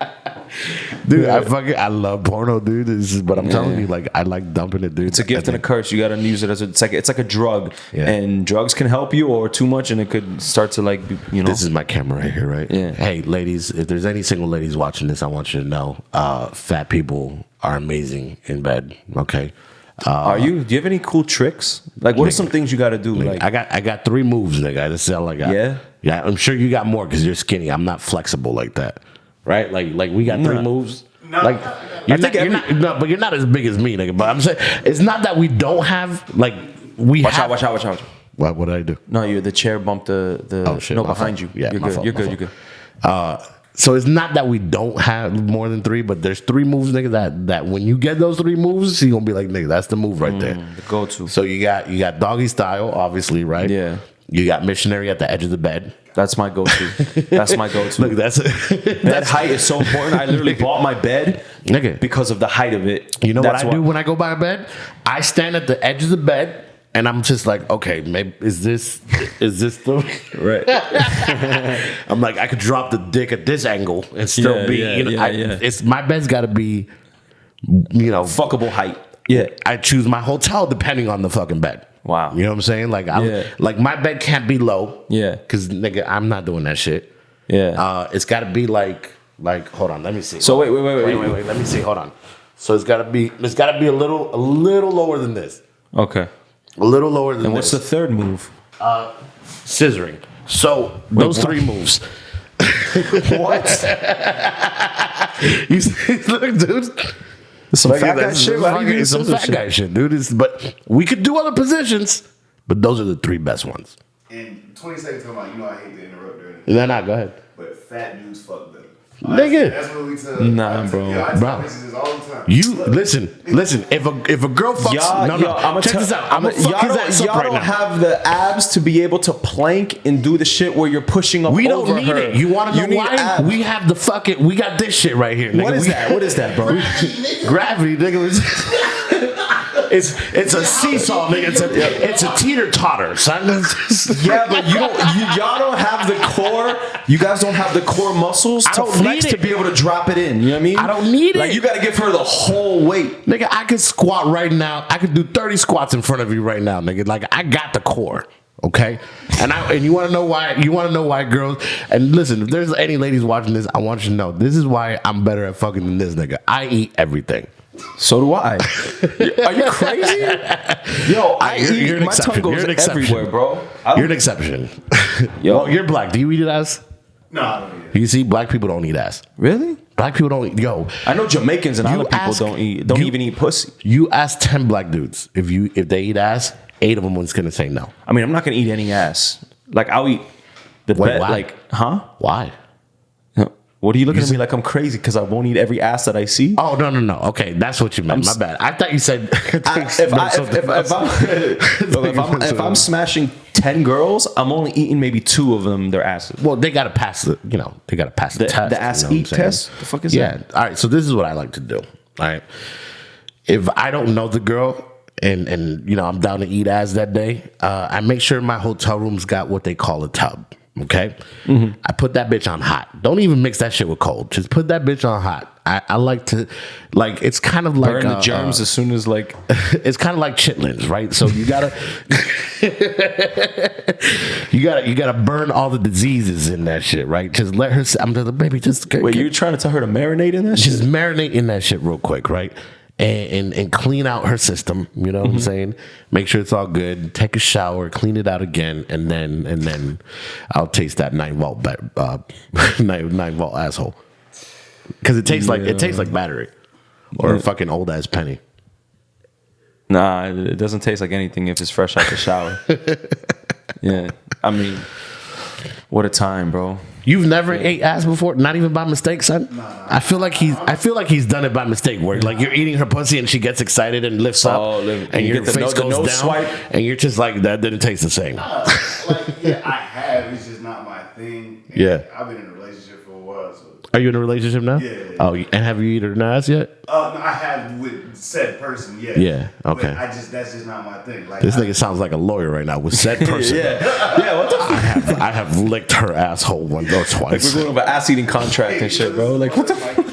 Dude, I love porno, dude. But I'm telling you, like, I like dumping it, dude. It's a gift and a curse. You gotta use it as it's like a drug, and drugs can help you, or too much, and it could start to like, This is my camera right here, right? Yeah. Hey, ladies, if there's any single ladies watching this, I want you to know, fat people are amazing in bed. Okay. Do you have any cool tricks? Like, what are some things you got to do? Like, I got 3 moves, nigga. That's all I got. Yeah. I'm sure you got more because you're skinny. I'm not flexible like that, right? Like we got 3 moves. No. Like but you're not as big as me, nigga. But I'm saying it's not that we don't have like we watch have. Watch out. What did I do? No, the chair bumped the. Oh shit! No, behind you. Yeah, you're good. So it's not that we don't have more than 3, but there's 3 moves, nigga, that when you get those 3 moves, you're gonna be like, nigga, that's the move right there. The go-to. So you got doggy style, obviously, right? Yeah. You got missionary at the edge of the bed. That's my go-to. Look, that height is so important. I literally bought my bed, nigga, because of the height of it. You know what I do when I go by a bed? I stand at the edge of the bed. And I'm just like, okay, maybe is this the right? I'm like, I could drop the dick at this angle and still be, it's my bed's got to be, fuckable height. Yeah, I choose my hotel depending on the fucking bed. Wow, you know what I'm saying? Like, like my bed can't be low. Yeah, because nigga, I'm not doing that shit. Yeah, it's got to be like, hold on, let me see. So wait. Let me see. Hold on. So it's gotta be a little lower than this. Okay. A little lower than And what's the this. third move? Scissoring. So those what? 3 moves. What? You see, look, dude. Some Like, fat guy that's- shit. Why do you do It's some scissor fat shit? guy shit, dude. But we could do other positions, but those are the 3 best ones. And 20 seconds come out, you know I hate to interrupt during No, go ahead. but fat dudes fuck better. Nigga. That's what we tell. Nah, bro. Yeah, I tell Bro. bitches this all the time. You Look, listen. If a girl fucks, Y'all, check this out. I'm gonna fuck his ass up y'all right don't now. have the abs to be able to plank and do the shit where you're pushing up We over don't need her. it. You want to know need why? abs. We have the fucking. We got this shit right here. Nigga. What is We- that? What is that, bro? Gravity, nigga. It's a seesaw, nigga. It's a teeter totter, son. Yeah, but y'all don't have the core. You guys don't have the core muscles I to don't flex need to it. be able to drop it in. You know what I mean? I don't need Like it. you got to give her the whole weight. Nigga, I could squat right now. I could do 30 squats in front of you right now, nigga. Like I got the core. Okay, and you want to know why? You want to know why, girls? And listen, if there's any ladies watching this, I want you to know this is why I'm better at fucking than this nigga. I eat everything. So do I. Are you crazy? Yo, You're an my tongue exception. goes You're an exception. everywhere, bro. You're an exception. Yo. Well, you're black. Do you eat ass? No, I don't need it. You see, black people don't eat ass. Really? Black people don't eat. Yo, I know Jamaicans and You other people ask- don't you- even eat pussy. you ask 10 black dudes if they eat ass, 8 of them was gonna say no. I mean, I'm not gonna eat any ass. Like I'll eat the Wait, best. why? Like, huh? Why? What are you looking at me like I'm crazy because I won't eat every ass that I see? Oh no. Okay, that's what you meant. My bad. I thought you said. If I'm smashing 10 girls, I'm only eating maybe 2 of them their asses. well, they gotta pass the. They gotta pass the test. The ass you know what I'm eat saying? test? The fuck is Yeah. that? All right. So this is what I like to do. All right. If I don't know the girl and I'm down to eat ass that day, I make sure my hotel room's got what they call a tub. Okay. Mm-hmm. I put that bitch on hot. Don't even mix that shit with cold. Just put that bitch on hot. I like to, like, it's kind of like Burn the germs as soon as like. it's kind of like chitlins, right? So you gotta you gotta burn all the diseases in that shit, right? Just let her. I'm the baby. Just Wait, you're trying to tell her to marinate in that shit? just marinate in that shit real quick, right? And clean out her system. You know what I'm saying? Make sure it's all good. Take a shower, clean it out again, and then I'll taste that 9-volt 9-volt asshole because it tastes like battery or a fucking old ass penny. Nah, it doesn't taste like anything if it's fresh out the shower. Yeah, I mean, what a time, bro. You've never ate ass before, not even by mistake, son. I feel like he's done it by mistake. Where like you're eating her pussy and she gets excited and lifts up, and you your get the face the goes nose down, swipe. and you're just like that didn't taste the same. Yeah, I have. It's just not my thing. And Yeah. I've been in a relationship for a while, so. Are you in a relationship now? Yeah. Oh, and have you eaten her ass yet? No, I have with said person, yeah. Yeah, okay. But that's just not my thing. Like This nigga sounds like a lawyer right now with said person. Yeah, what the fuck? I have licked her asshole once or twice. We're going over ass eating contract and shit, bro. Like, what the fuck?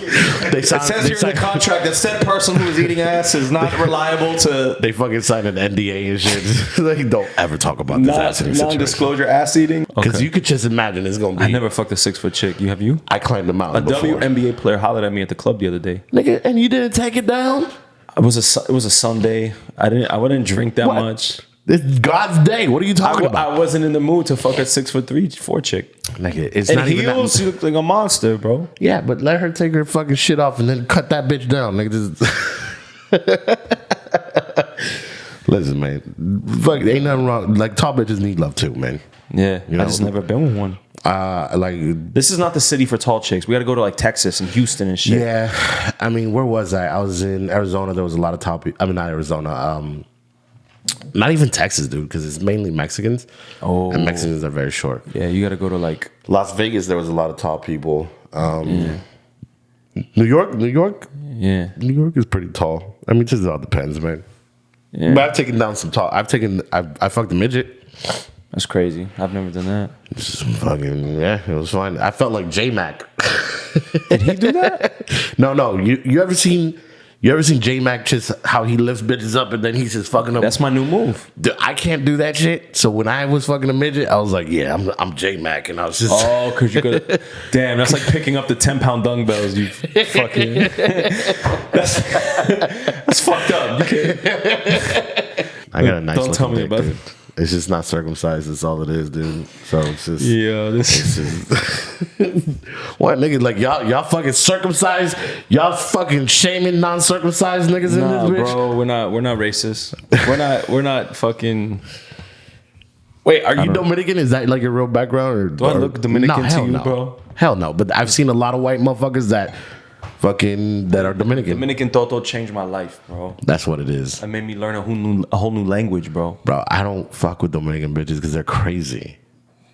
They It signed- says they here in the signed- contract that said person who is eating ass is not reliable to They fucking signed an NDA and shit. Like, don't ever talk about this ass eating situation. non-disclosure ass eating. Because you could just imagine it's gonna be. I never fucked a 6-foot chick. You have you? I climbed the A mountain before. WNBA player hollered at me at the club the other day. Nigga, and you didn't take it down? It was a Sunday. I wouldn't drink that What? much. It's God's day. What are you talking about? I wasn't in the mood to fuck a 6'3", 4 chick. Nigga, it's And not even heels, that. you look like a monster, bro. Yeah, but let her take her fucking shit off and then cut that bitch down. Nigga, just listen, man. Fuck, ain't nothing wrong. Like, tall bitches need love too, man. Yeah, You know? I just never been with one. Like, This is not the city for tall chicks. We got to go to like Texas and Houston and shit. yeah. I mean, where was I? I was in Arizona. There was a lot of tall people. I mean, not Arizona. Not even Texas, dude, because it's mainly Mexicans. Oh. And Mexicans are very short. Yeah, you got to go to like. Las Vegas, there was a lot of tall people. New York Yeah. is pretty tall. I mean, it just all depends, man. Yeah. But I've taken down some tall. I fucked a midget. That's crazy. I've never done that. Just fucking, yeah, it was fine. I felt like J-Mac. Did he do that? No. You ever seen You ever seen J Mac just how he lifts bitches up and then he's just fucking them? That's my new move. Dude, I can't do that shit. So when I was fucking a midget, I was like, yeah, I'm J Mac, and I was just Because you could. Damn, that's like picking up the 10-pound dumbbells. You fucking. that's fucked up. You can't. I got a nice. Don't tell me dick, about dude. it. It's just not circumcised. That's all it is, dude. So it's just This what niggas like y'all fucking circumcised. Y'all fucking shaming non-circumcised niggas in Nah, this bitch. bro, we're not racist. We're not fucking. Wait, are you Dominican? Is that like your real background? Or Do I look Dominican to you, no. bro? Hell no. But I've seen a lot of white motherfuckers that are Dominican. Dominican Toto changed my life, bro. That's what it is. It made me learn a whole new language, bro. Bro, I don't fuck with Dominican bitches because they're crazy.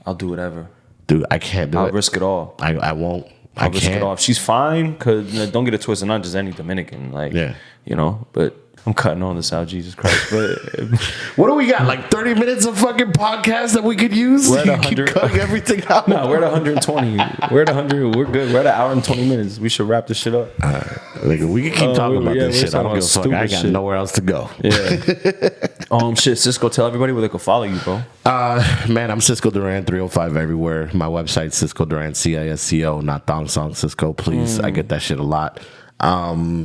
I'll do whatever. Dude, I can't do it. I'll risk it all. I won't. I'll I risk it can't. all. If she's fine, because don't get it twisted, not just any Dominican. Like, Yeah. you know, but I'm cutting all this out, Jesus Christ. But What do we got? Like 30 minutes of fucking podcast that we could use? We're at You 100. keep cutting everything out. no, we're at 120. We're at 100. We're good. We're at an hour and 20 minutes. We should wrap this shit up. Nigga, we can keep talking about this we're shit. I don't talking give a fuck. about I got stupid shit. nowhere else to go. Yeah. Shit, Cisco, tell everybody where they can follow you, bro. Man, I'm Cisco Duran 305 everywhere. My website, Cisco Duran, CISCO, not Thong Song Cisco. Please, I get that shit a lot.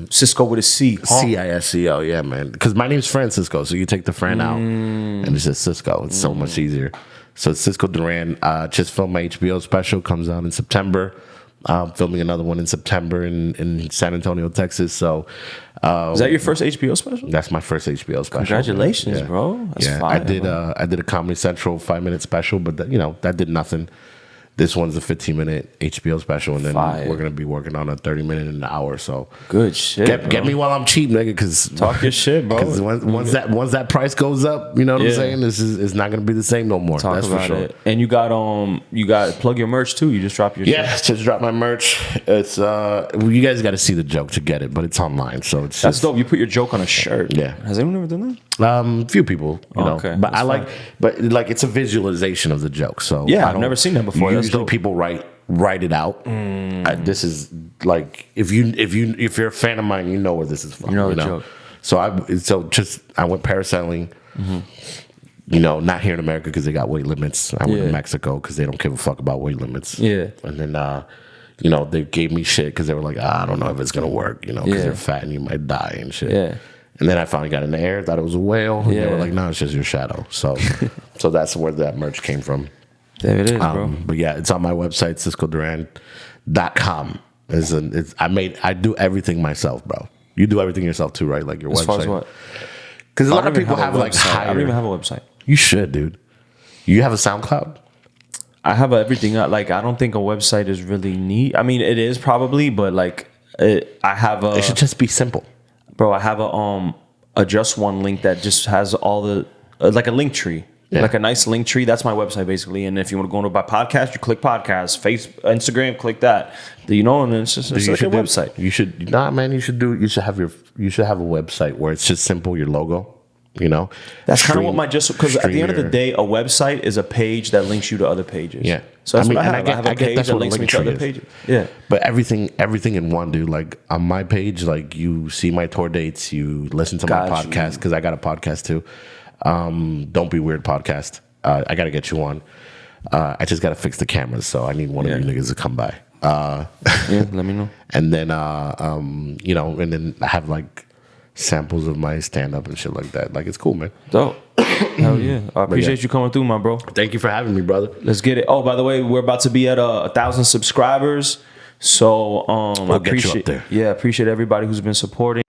Cisco with a C. Huh? CISCO, yeah, man. Because my name's Francisco, so you take the Fran out and it's just Cisco. It's so much easier. So it's Cisco Duran. Just filmed my HBO special, comes out in September. Filming another one in September in San Antonio, Texas. So Is that your first HBO special? that's my first HBO special. Congratulations, Yeah. bro. That's Yeah, fire, I did a Comedy Central 5-minute special, but that did nothing. This one's a 15-minute HBO special, and then Fire. we're gonna be working on a 30-minute in an hour. So Good shit. get me while I'm cheap, nigga. Because Talk your shit, bro. once that price goes up, you know what I'm Yeah. saying. It's not gonna be the same no more. Talk That's about for sure. it. And you got plug your merch too. You just dropped your Yeah, shit. just drop my merch. It's you guys got to see the joke to get it, but it's online, so it's That's just, dope. You put your joke on a shirt. Yeah. Has anyone ever done that? few people, you know. okay. But That's but like it's a visualization of the joke. So Yeah, I I've don't- never seen that before. That's Usually dope. people write it out. This is like if you're a fan of mine, you know where this is from. You know the joke. So I went parasailing. You know, not here in America because they got weight limits. I went Yeah. to Mexico because they don't give a fuck about weight limits. Yeah. And then, they gave me shit because they were like, I don't know if it's going to work, because Yeah. you're fat and you might die and shit. Yeah. And then I finally got in the air, thought it was a whale. And they Yeah. were like, no, it's just your shadow. So so that's where that merch came from. There it is, bro. But yeah, it's on my website, CiscoDuran.com. I do everything myself, bro. You do everything yourself too, right? Like your As website. far as what? Because a I lot don't of even people have a like website. I don't even higher. have a website. You should, dude. You have a SoundCloud? I have everything. Like, I don't think a website is really neat. I mean, it is probably, but like, I have a It should just be simple. bro. I have a just one link that just has all the like a link tree. Yeah. Like a nice link tree. That's my website basically. And if you want to go into my podcast, you click podcast, Instagram, click that. And then it's like a website. You should man. You should have a website where it's just simple. Your logo. That's kind of what because at the end of the your- day, a website is a page that links you to other pages. Yeah. So that's I mean, what I and have. I I have get- a I get page that's that what a links me link to other tree is. pages. Yeah. But everything in one, dude. Like on my page, like you see my tour dates, you listen to my Got you. podcast because I got a podcast too. Don't Be Weird podcast. I got to get you on. I just got to fix the cameras, so I need one of you niggas to come by. Yeah, let me know. And then and then I have like samples of my stand up and shit like that. Like it's cool, man. Dope. Hell yeah. I appreciate you coming through, my bro. Thank you for having me, brother. Let's get it. Oh, by the way, we're about to be at 1,000 subscribers. So I We'll get you up appreciate there. Yeah, appreciate everybody who's been supporting.